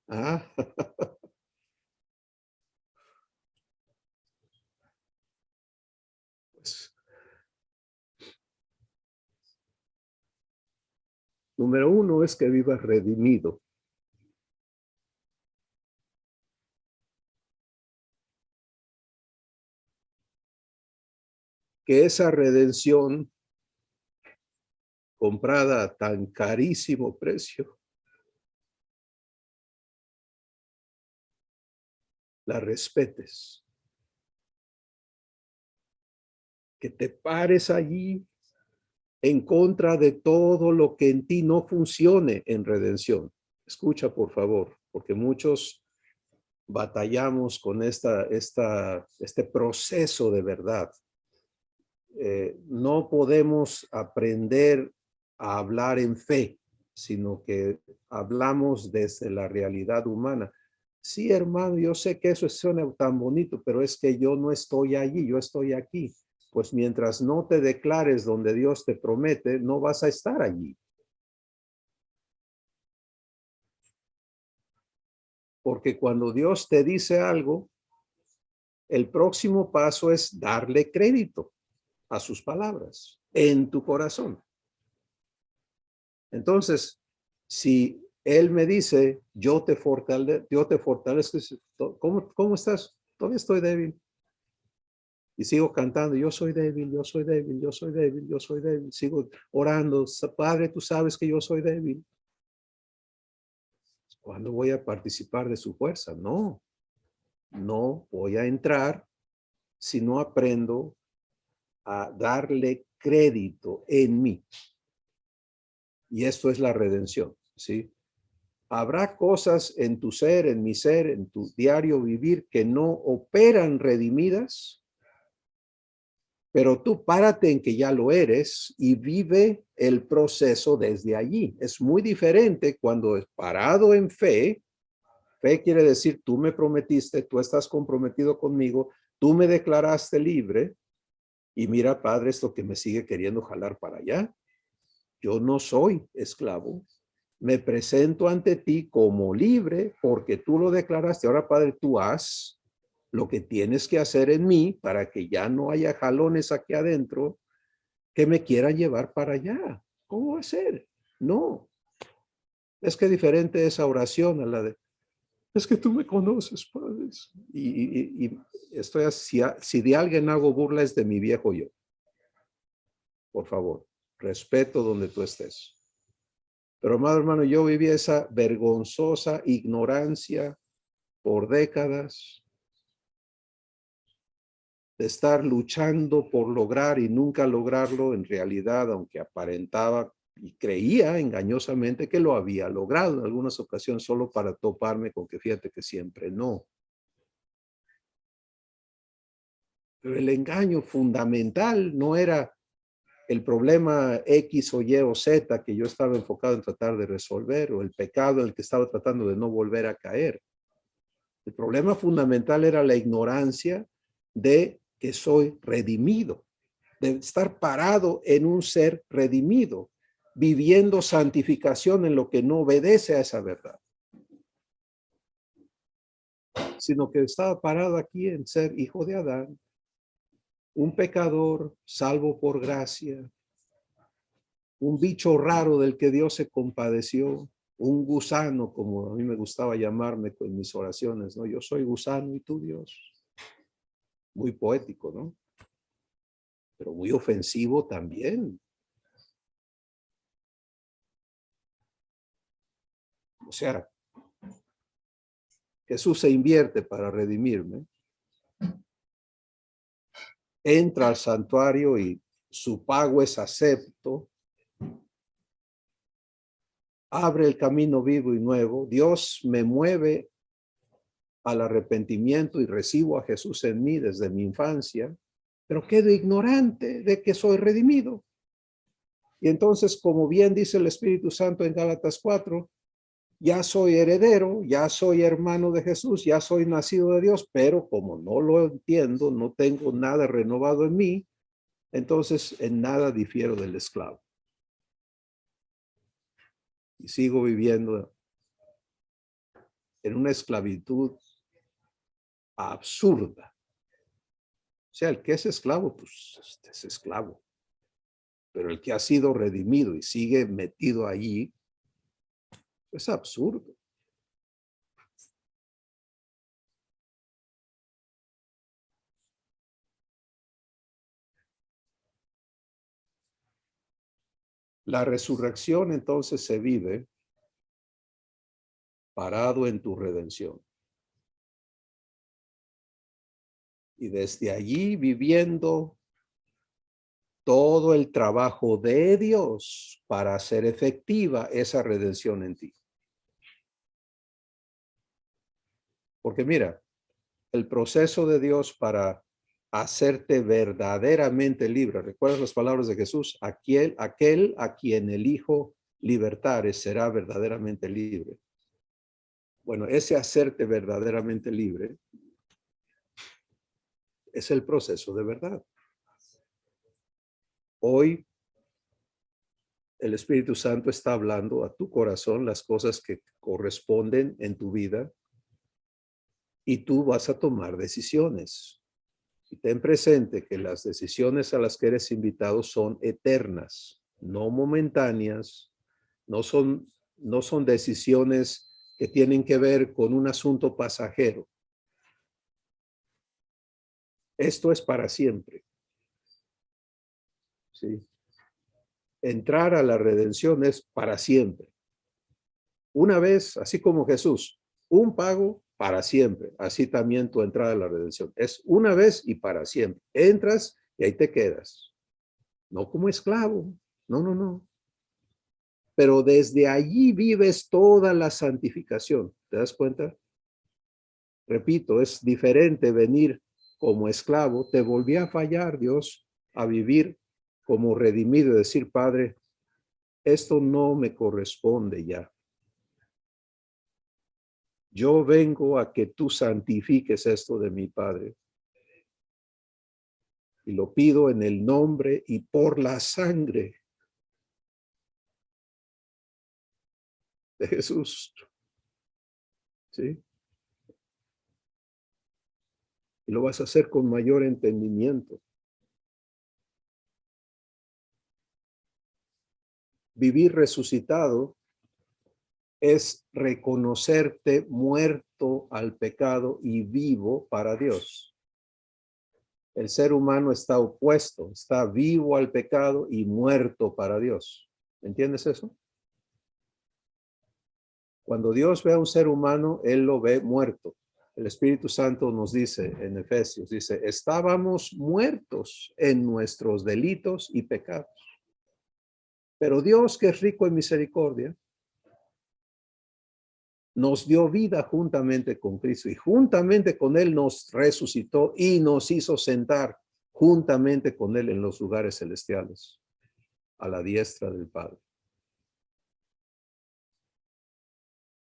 Ah, pues, número uno es que vivas redimido. Que esa redención comprada a tan carísimo precio, la respetes. Que te pares allí en contra de todo lo que en ti no funcione en redención. Escucha, por favor, porque muchos batallamos con este proceso de verdad. No podemos aprender a hablar en fe, sino que hablamos desde la realidad humana. Sí, hermano, yo sé que eso suena tan bonito, pero es que yo no estoy allí, yo estoy aquí. Pues mientras no te declares donde Dios te promete, no vas a estar allí. Porque cuando Dios te dice algo, el próximo paso es darle crédito a sus palabras en tu corazón. Entonces, si Él me dice, yo te fortalezco, ¿cómo estás? Todavía estoy débil. Y sigo cantando, yo soy débil, yo soy débil, yo soy débil, yo soy débil. Sigo orando, Padre, tú sabes que yo soy débil. ¿Cuándo voy a participar de su fuerza? No, no voy a entrar si no aprendo a darle crédito en mí. Y esto es la redención, ¿sí? Habrá cosas en tu ser, en mi ser, en tu diario vivir que no operan redimidas, pero tú párate en que ya lo eres y vive el proceso desde allí. Es muy diferente cuando es parado en fe. Fe quiere decir, tú me prometiste, tú estás comprometido conmigo, tú me declaraste libre y mira, Padre, esto que me sigue queriendo jalar para allá. Yo no soy esclavo. Me presento ante ti como libre porque tú lo declaraste. Ahora, Padre, tú haz lo que tienes que hacer en mí para que ya no haya jalones aquí adentro que me quieran llevar para allá. ¿Cómo va a ser? No. Es que diferente esa oración a la de, es que tú me conoces, Padre. Y estoy así, si de alguien hago burla es de mi viejo yo. Por favor, respeto donde tú estés. Pero, amado hermano, yo viví esa vergonzosa ignorancia por décadas de estar luchando por lograr y nunca lograrlo en realidad, aunque aparentaba y creía engañosamente que lo había logrado en algunas ocasiones solo para toparme con que fíjate que siempre no. Pero el engaño fundamental no era el problema X o Y o Z que yo estaba enfocado en tratar de resolver o el pecado en el que estaba tratando de no volver a caer. El problema fundamental era la ignorancia de que soy redimido, de estar parado en un ser redimido, viviendo santificación en lo que no obedece a esa verdad, sino que estaba parado aquí en ser hijo de Adán, un pecador salvo por gracia, un bicho raro del que Dios se compadeció, un gusano, como a mí me gustaba llamarme con mis oraciones, ¿no? Yo soy gusano y tú Dios. Muy poético, ¿no? Pero muy ofensivo también. O sea, Jesús se invierte para redimirme, entra al santuario y su pago es acepto, abre el camino vivo y nuevo, Dios me mueve al arrepentimiento y recibo a Jesús en mí desde mi infancia, pero quedo ignorante de que soy redimido. Y entonces, como bien dice el Espíritu Santo en Gálatas 4, ya soy heredero, ya soy hermano de Jesús, ya soy nacido de Dios, pero como no lo entiendo, no tengo nada renovado en mí, entonces en nada difiero del esclavo. Y sigo viviendo en una esclavitud absurda. O sea, el que es esclavo, pues es esclavo. Pero el que ha sido redimido y sigue metido allí, es absurdo. La resurrección entonces se vive parado en tu redención. Y desde allí viviendo todo el trabajo de Dios para hacer efectiva esa redención en ti. Porque mira, el proceso de Dios para hacerte verdaderamente libre. ¿Recuerdas las palabras de Jesús? Aquel a quien el Hijo libertare será verdaderamente libre. Bueno, ese hacerte verdaderamente libre es el proceso de verdad. Hoy el Espíritu Santo está hablando a tu corazón las cosas que corresponden en tu vida y tú vas a tomar decisiones. Y ten presente que las decisiones a las que eres invitado son eternas, no momentáneas, no son decisiones que tienen que ver con un asunto pasajero. Esto es para siempre. ¿Sí? Entrar a la redención es para siempre. Una vez, así como Jesús, un pago para siempre. Así también tu entrada a la redención. Es una vez y para siempre. Entras y ahí te quedas. No como esclavo. No, no, no. pero desde allí vives toda la santificación. ¿Te das cuenta? Repito, es diferente venir como esclavo. Te volví a fallar, Dios, a vivir como redimido y decir, Padre, esto no me corresponde ya. Yo vengo a que tú santifiques esto de mi Padre. Y lo pido en el nombre y por la sangre de Jesús. ¿Sí? Y lo vas a hacer con mayor entendimiento. Vivir resucitado es reconocerte muerto al pecado y vivo para Dios. El ser humano está opuesto, está vivo al pecado y muerto para Dios. ¿Entiendes eso? Cuando Dios ve a un ser humano, Él lo ve muerto. El Espíritu Santo nos dice en Efesios, dice, estábamos muertos en nuestros delitos y pecados. Pero Dios, que es rico en misericordia, nos dio vida juntamente con Cristo y juntamente con Él nos resucitó y nos hizo sentar juntamente con Él en los lugares celestiales, a la diestra del Padre.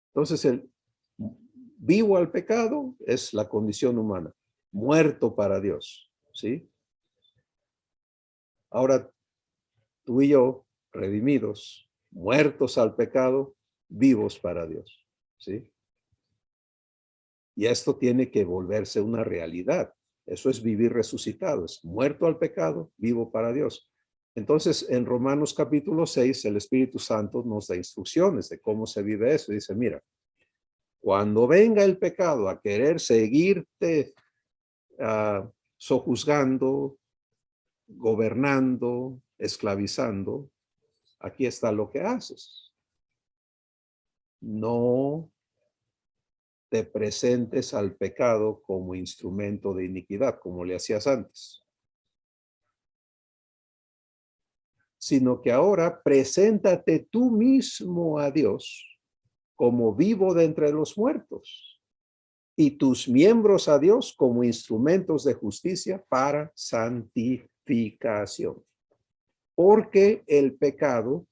Entonces, el vivo al pecado es la condición humana, muerto para Dios, ¿sí? Ahora, tú y yo, redimidos, muertos al pecado, vivos para Dios, ¿sí? Y esto tiene que volverse una realidad. Eso es vivir resucitado, es muerto al pecado, vivo para Dios. Entonces, en Romanos capítulo 6, el Espíritu Santo nos da instrucciones de cómo se vive eso. Dice, mira, cuando venga el pecado a querer seguirte sojuzgando, gobernando, esclavizando, aquí está lo que haces. No te presentes al pecado como instrumento de iniquidad, como le hacías antes, sino que ahora preséntate tú mismo a Dios como vivo de entre los muertos y tus miembros a Dios como instrumentos de justicia para santificación. Porque el pecado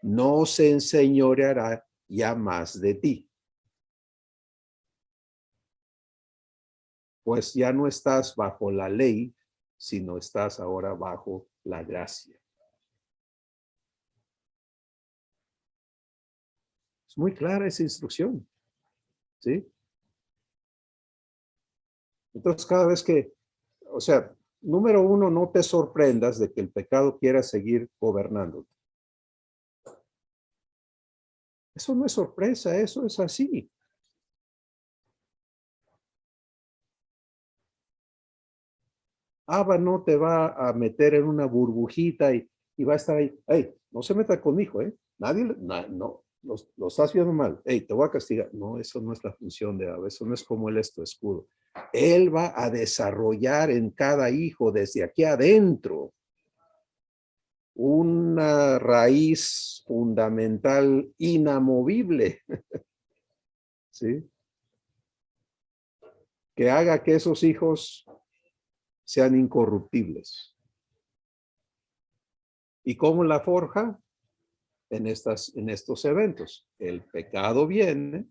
no se enseñoreará ya más de ti. Pues ya no estás bajo la ley, sino estás ahora bajo la gracia. Es muy clara esa instrucción, ¿sí? Entonces, cada vez que, o sea, número uno, no te sorprendas de que el pecado quiera seguir gobernándote. Eso no es sorpresa, eso es así. Abba no te va a meter en una burbujita y va a estar ahí. Hey, no se meta con mi hijo, ¿eh? Nadie, no, lo estás viendo mal. Hey, te voy a castigar. No, eso no es la función de Abba, eso no es como él es tu escudo. Él va a desarrollar en cada hijo desde aquí adentro una raíz fundamental inamovible, ¿sí? Que haga que esos hijos sean incorruptibles. ¿Y cómo la forja? En estos eventos. El pecado viene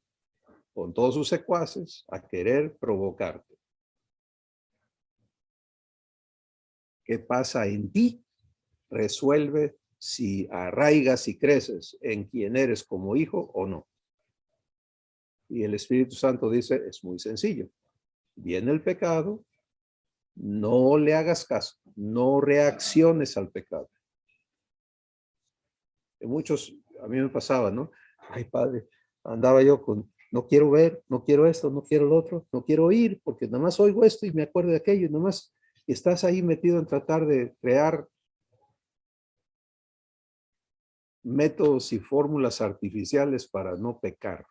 con todos sus secuaces a querer provocarte. ¿Qué pasa en ti? Resuelve si arraigas y creces en quien eres como hijo o no. Y el Espíritu Santo dice, es muy sencillo. Viene el pecado, no le hagas caso, no reacciones al pecado. Muchos, a mí me pasaba, ¿no? Ay, padre, andaba yo con, no quiero ver, no quiero esto, no quiero lo otro, no quiero oír, porque nada más oigo esto y me acuerdo de aquello, y nada más estás ahí metido en tratar de crear métodos y fórmulas artificiales para no pecar.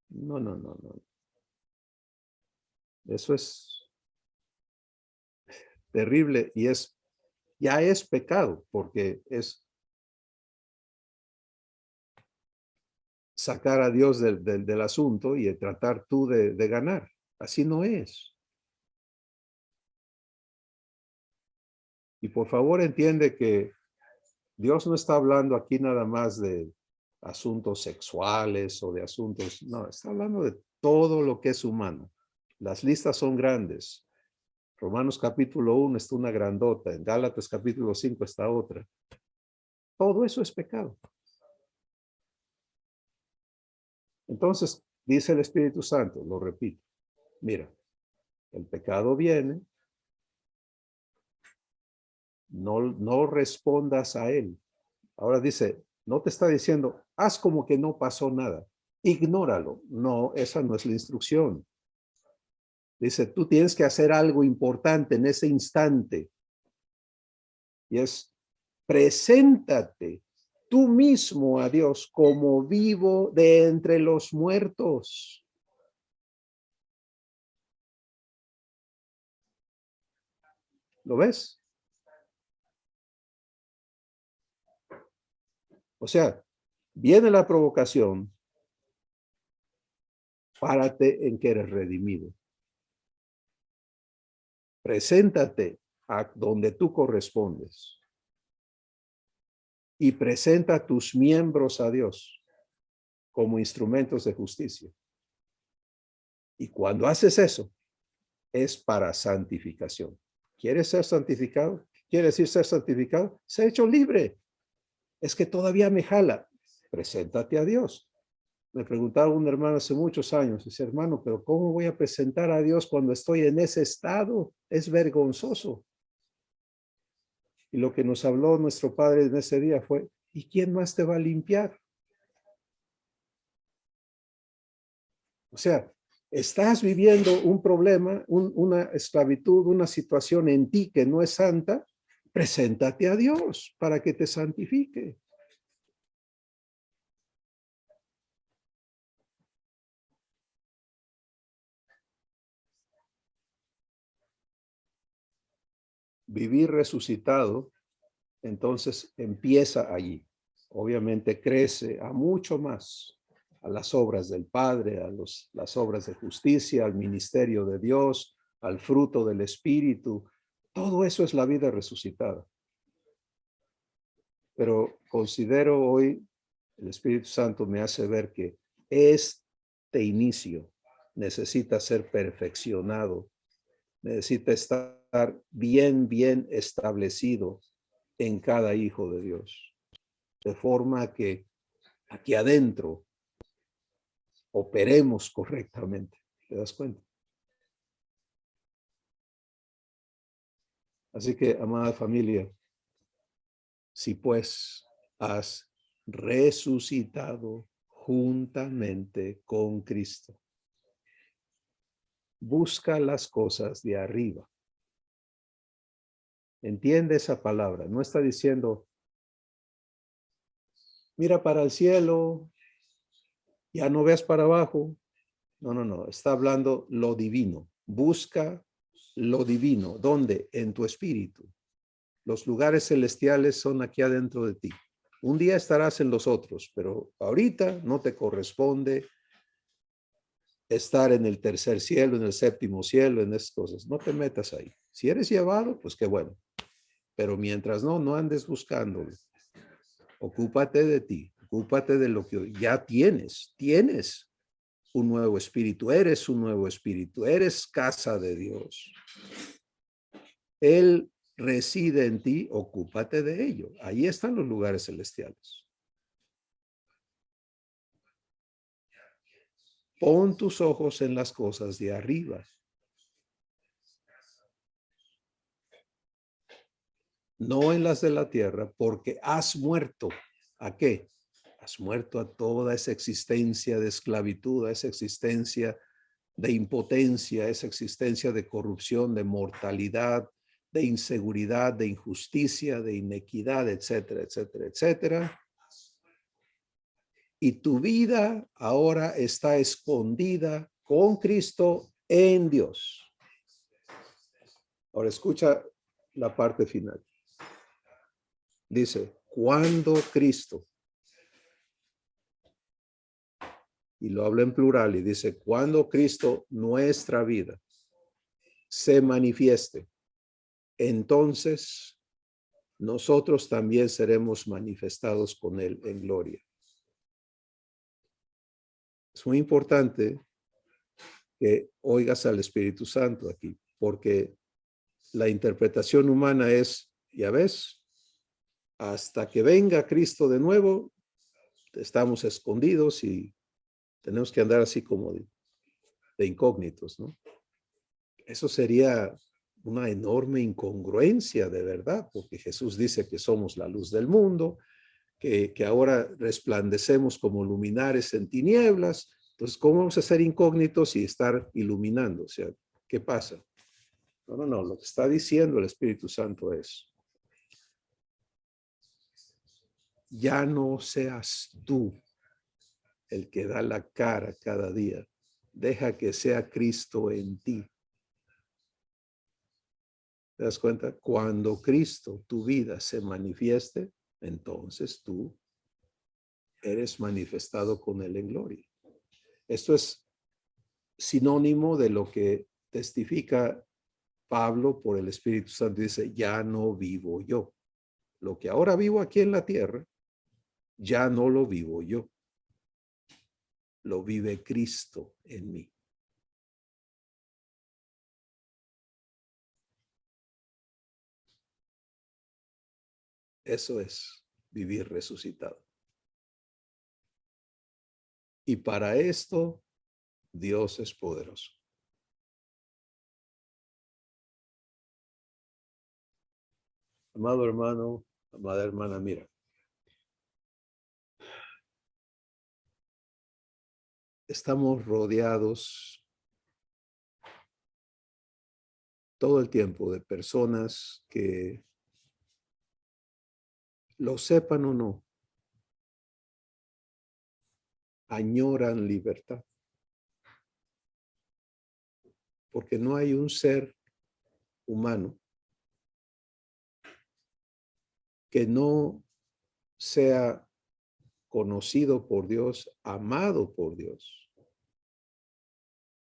No, no, no, no. Eso es terrible y ya es pecado, porque es sacar a Dios del asunto y tratar tú de ganar. Así no es. Y por favor entiende que Dios no está hablando aquí nada más de asuntos sexuales o de asuntos, no, está hablando de todo lo que es humano. Las listas son grandes. Romanos capítulo 1 está una grandota, en Gálatas capítulo 5 está otra. Todo eso es pecado. Entonces, dice el Espíritu Santo, lo repito, mira, el pecado viene, no respondas a él. Ahora dice, no te está diciendo, haz como que no pasó nada, ignóralo. No, esa no es la instrucción. Dice, tú tienes que hacer algo importante en ese instante. Y es, preséntate tú mismo a Dios como vivo de entre los muertos. ¿Lo ves? O sea, viene la provocación, párate en que eres redimido. Preséntate a donde tú correspondes y presenta tus miembros a Dios como instrumentos de justicia. Y cuando haces eso, es para santificación. ¿Quieres ser santificado? ¿Quiere decir ser santificado? Se ha hecho libre. Es que todavía me jala. Preséntate a Dios. Me preguntaba un hermano hace muchos años, dice, hermano, pero ¿cómo voy a presentar a Dios cuando estoy en ese estado? Es vergonzoso. Y lo que nos habló nuestro padre en ese día fue, ¿y quién más te va a limpiar? O sea, estás viviendo un problema, una esclavitud, una situación en ti que no es santa, preséntate a Dios para que te santifique. Vivir resucitado, entonces empieza allí. Obviamente crece a mucho más, a las obras del Padre, a las obras de justicia, al ministerio de Dios, al fruto del Espíritu. Todo eso es la vida resucitada. Pero considero hoy, el Espíritu Santo me hace ver que este inicio necesita ser perfeccionado, necesita estar bien establecido en cada hijo de Dios, de forma que aquí adentro operemos correctamente. ¿Te das cuenta? Así que, amada familia, si pues has resucitado juntamente con Cristo, busca las cosas de arriba. Entiende esa palabra. No está diciendo, mira para el cielo, ya no veas para abajo. No. Está hablando lo divino. Busca lo divino. ¿Dónde? En tu espíritu. Los lugares celestiales son aquí adentro de ti. Un día estarás en los otros, pero ahorita no te corresponde estar en el tercer cielo, en el séptimo cielo, en esas cosas. No te metas ahí. Si eres llevado, pues qué bueno. Pero mientras no andes buscándolo. Ocúpate de ti. Ocúpate de lo que ya tienes. Tienes un nuevo espíritu. Eres un nuevo espíritu. Eres casa de Dios. Él reside en ti. Ocúpate de ello. Ahí están los lugares celestiales. Pon tus ojos en las cosas de arriba. No en las de la tierra, porque has muerto. ¿A qué? Has muerto a toda esa existencia de esclavitud, a esa existencia de impotencia, a esa existencia de corrupción, de mortalidad, de inseguridad, de injusticia, de inequidad, etcétera, etcétera, etcétera. Y tu vida ahora está escondida con Cristo en Dios. Ahora escucha la parte final. Dice, cuando Cristo y lo habla en plural y dice, cuando Cristo, nuestra vida, se manifieste, entonces nosotros también seremos manifestados con él en gloria. Es muy importante que oigas al Espíritu Santo aquí, porque la interpretación humana es, ya ves, hasta que venga Cristo de nuevo, estamos escondidos y tenemos que andar así como de incógnitos, ¿no? Eso sería una enorme incongruencia de verdad, porque Jesús dice que somos la luz del mundo, que ahora resplandecemos como luminares en tinieblas. Entonces, ¿cómo vamos a ser incógnitos y estar iluminando? O sea, ¿qué pasa? No. Lo que está diciendo el Espíritu Santo es, ya no seas tú el que da la cara cada día. Deja que sea Cristo en ti. ¿Te das cuenta? Cuando Cristo, tu vida, se manifieste, entonces tú eres manifestado con él en gloria. Esto es sinónimo de lo que testifica Pablo por el Espíritu Santo. Dice, ya no vivo yo. Lo que ahora vivo aquí en la tierra, ya no lo vivo yo. Lo vive Cristo en mí. Eso es vivir resucitado. Y para esto, Dios es poderoso. Amado hermano, amada hermana, mira. Estamos rodeados todo el tiempo de personas que, lo sepan o no, añoran libertad. Porque no hay un ser humano que no sea conocido por Dios, amado por Dios,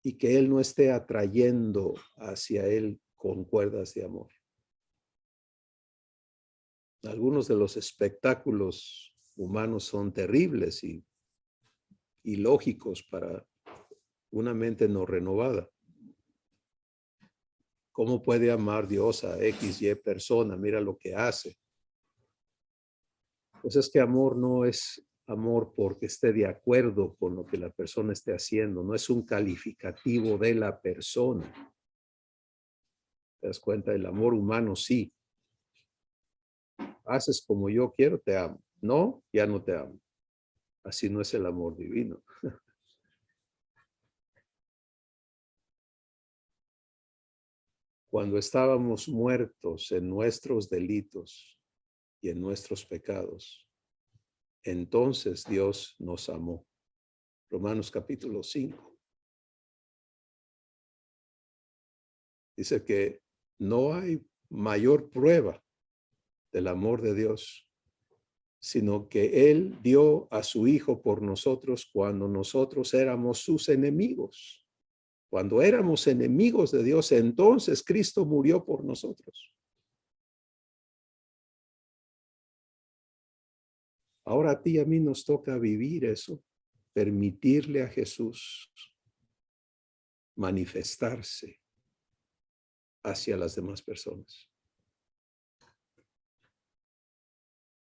y que Él no esté atrayendo hacia Él con cuerdas de amor. Algunos de los espectáculos humanos son terribles y ilógicos para una mente no renovada. ¿Cómo puede amar Dios a X, Y persona? Mira lo que hace. Pues es que amor no es amor porque esté de acuerdo con lo que la persona esté haciendo. No es un calificativo de la persona. ¿Te das cuenta? El amor humano sí. Haces como yo quiero, te amo. No, ya no te amo. Así no es el amor divino. Cuando estábamos muertos en nuestros delitos y en nuestros pecados, entonces Dios nos amó. Romanos capítulo 5. Dice que no hay mayor prueba del amor de Dios, sino que Él dio a su Hijo por nosotros cuando nosotros éramos sus enemigos. Cuando éramos enemigos de Dios, entonces Cristo murió por nosotros. Ahora a ti y a mí nos toca vivir eso, permitirle a Jesús manifestarse hacia las demás personas.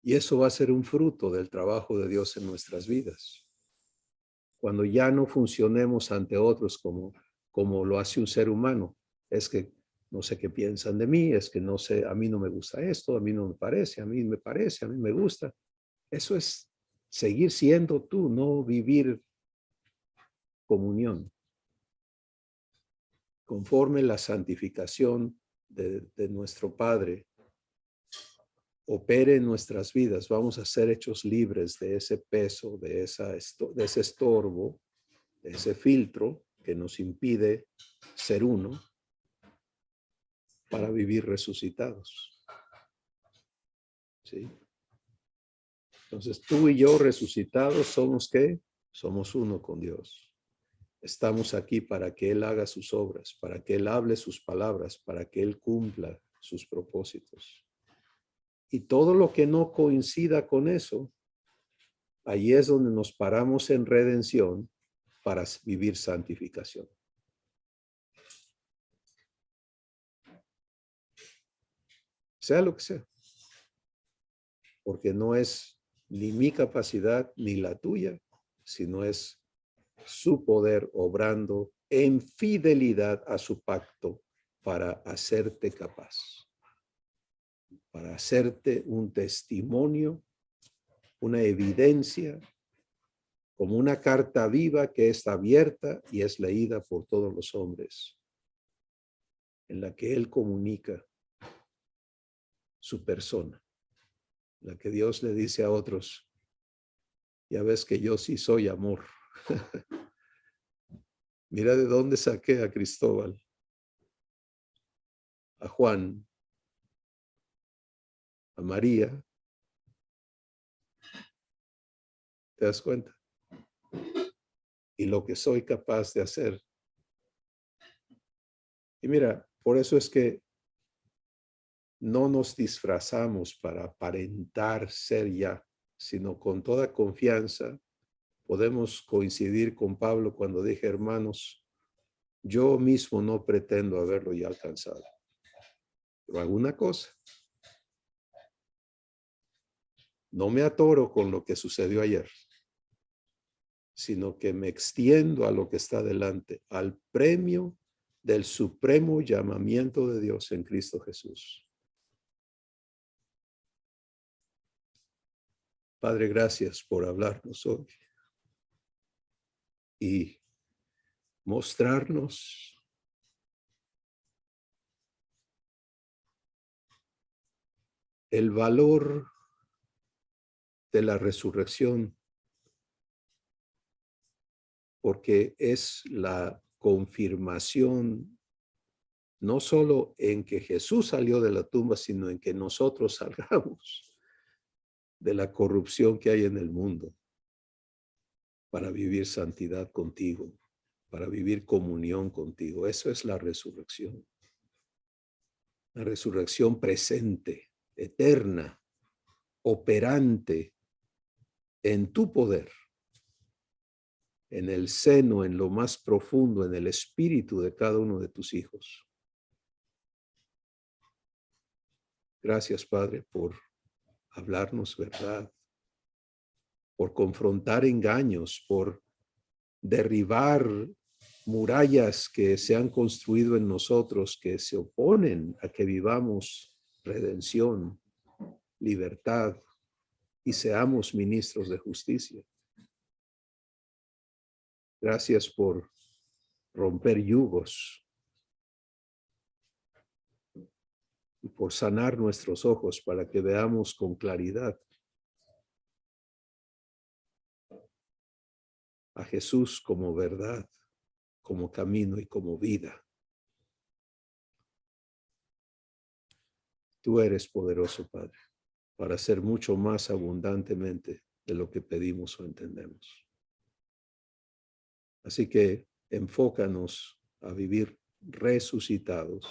Y eso va a ser un fruto del trabajo de Dios en nuestras vidas. Cuando ya no funcionemos ante otros como lo hace un ser humano, es que no sé qué piensan de mí, es que no sé, a mí no me gusta esto, a mí no me parece, a mí me parece, a mí me gusta. Eso es seguir siendo tú, no vivir comunión. Conforme la santificación de nuestro Padre opere en nuestras vidas, vamos a ser hechos libres de ese peso, de ese estorbo, de ese filtro que nos impide ser uno para vivir resucitados. ¿Sí? Entonces tú y yo resucitados somos ¿qué? Somos uno con Dios. Estamos aquí para que Él haga sus obras, para que Él hable sus palabras, para que Él cumpla sus propósitos. Y todo lo que no coincida con eso, ahí es donde nos paramos en redención para vivir santificación. Sea lo que sea. Porque no es ni mi capacidad ni la tuya, sino es su poder obrando en fidelidad a su pacto para hacerte capaz, para hacerte un testimonio, una evidencia, como una carta viva que está abierta y es leída por todos los hombres, en la que Él comunica su persona, la que Dios le dice a otros, ya ves que yo sí soy amor. Mira de dónde saqué a Cristóbal, a Juan, a María. ¿Te das cuenta? Y lo que soy capaz de hacer. Y mira, por eso es que no nos disfrazamos para aparentar ser ya, sino con toda confianza podemos coincidir con Pablo cuando dije, hermanos, yo mismo no pretendo haberlo ya alcanzado. Pero alguna cosa. No me atoro con lo que sucedió ayer, sino que me extiendo a lo que está delante, al premio del supremo llamamiento de Dios en Cristo Jesús. Padre, gracias por hablarnos hoy y mostrarnos el valor de la resurrección, porque es la confirmación no solo en que Jesús salió de la tumba, sino en que nosotros salgamos de la corrupción que hay en el mundo para vivir santidad contigo, para vivir comunión contigo. Eso es la resurrección. La resurrección presente, eterna, operante en tu poder, en el seno, en lo más profundo, en el espíritu de cada uno de tus hijos. Gracias, Padre, por hablarnos verdad, por confrontar engaños, por derribar murallas que se han construido en nosotros, que se oponen a que vivamos redención, libertad y seamos ministros de justicia. Gracias por romper yugos y por sanar nuestros ojos para que veamos con claridad a Jesús como verdad, como camino y como vida. Tú eres poderoso, Padre, para hacer mucho más abundantemente de lo que pedimos o entendemos. Así que enfócanos a vivir resucitados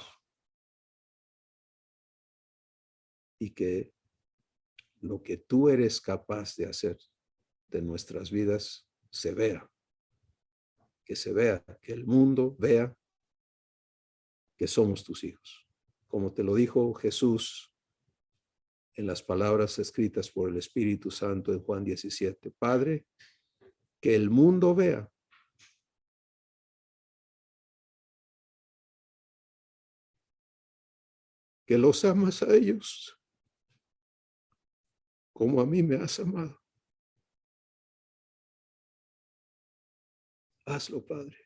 y que lo que tú eres capaz de hacer de nuestras vidas se vea, que el mundo vea que somos tus hijos. Como te lo dijo Jesús en las palabras escritas por el Espíritu Santo en Juan 17, Padre, que el mundo vea que los amas a ellos como a mí me has amado. Hazlo, Padre.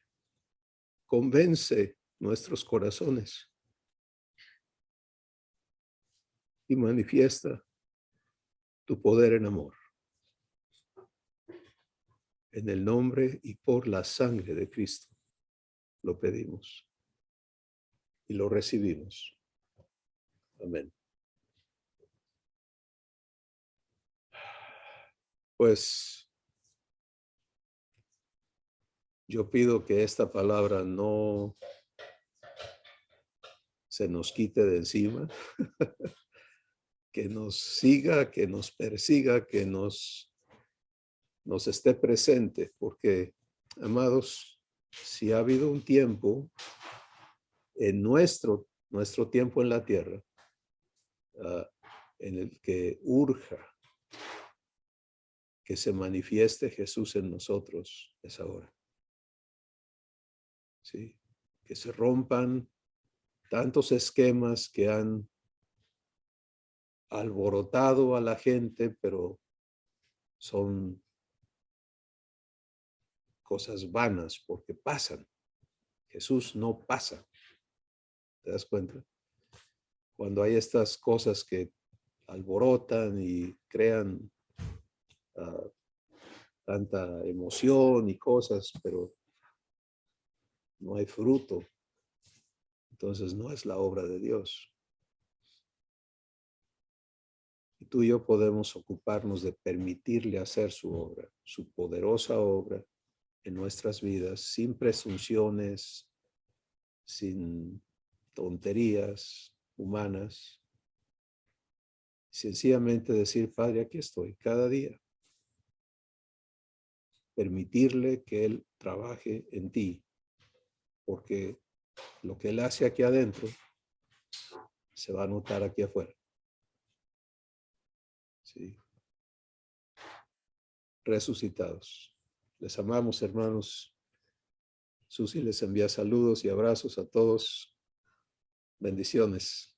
Convence nuestros corazones y manifiesta tu poder en amor. En el nombre y por la sangre de Cristo lo pedimos y lo recibimos. Amén. Pues Yo pido que esta palabra no se nos quite de encima, que nos siga, que nos persiga, que nos esté presente, porque, amados, si ha habido un tiempo en nuestro tiempo en la tierra, en el que urja que se manifieste Jesús en nosotros, es ahora. ¿Sí? Que se rompan tantos esquemas que han alborotado a la gente, pero son cosas vanas porque pasan. Jesús no pasa. ¿Te das cuenta? Cuando hay estas cosas que alborotan y crean tanta emoción y cosas, pero no hay fruto, entonces no es la obra de Dios. Y tú y yo podemos ocuparnos de permitirle hacer su obra, su poderosa obra en nuestras vidas, sin presunciones, sin tonterías humanas. Sencillamente decir, Padre, aquí estoy cada día. Permitirle que Él trabaje en ti, porque lo que Él hace aquí adentro se va a notar aquí afuera. ¿Sí? Resucitados. Les amamos, hermanos. Susi les envía saludos y abrazos a todos. Bendiciones.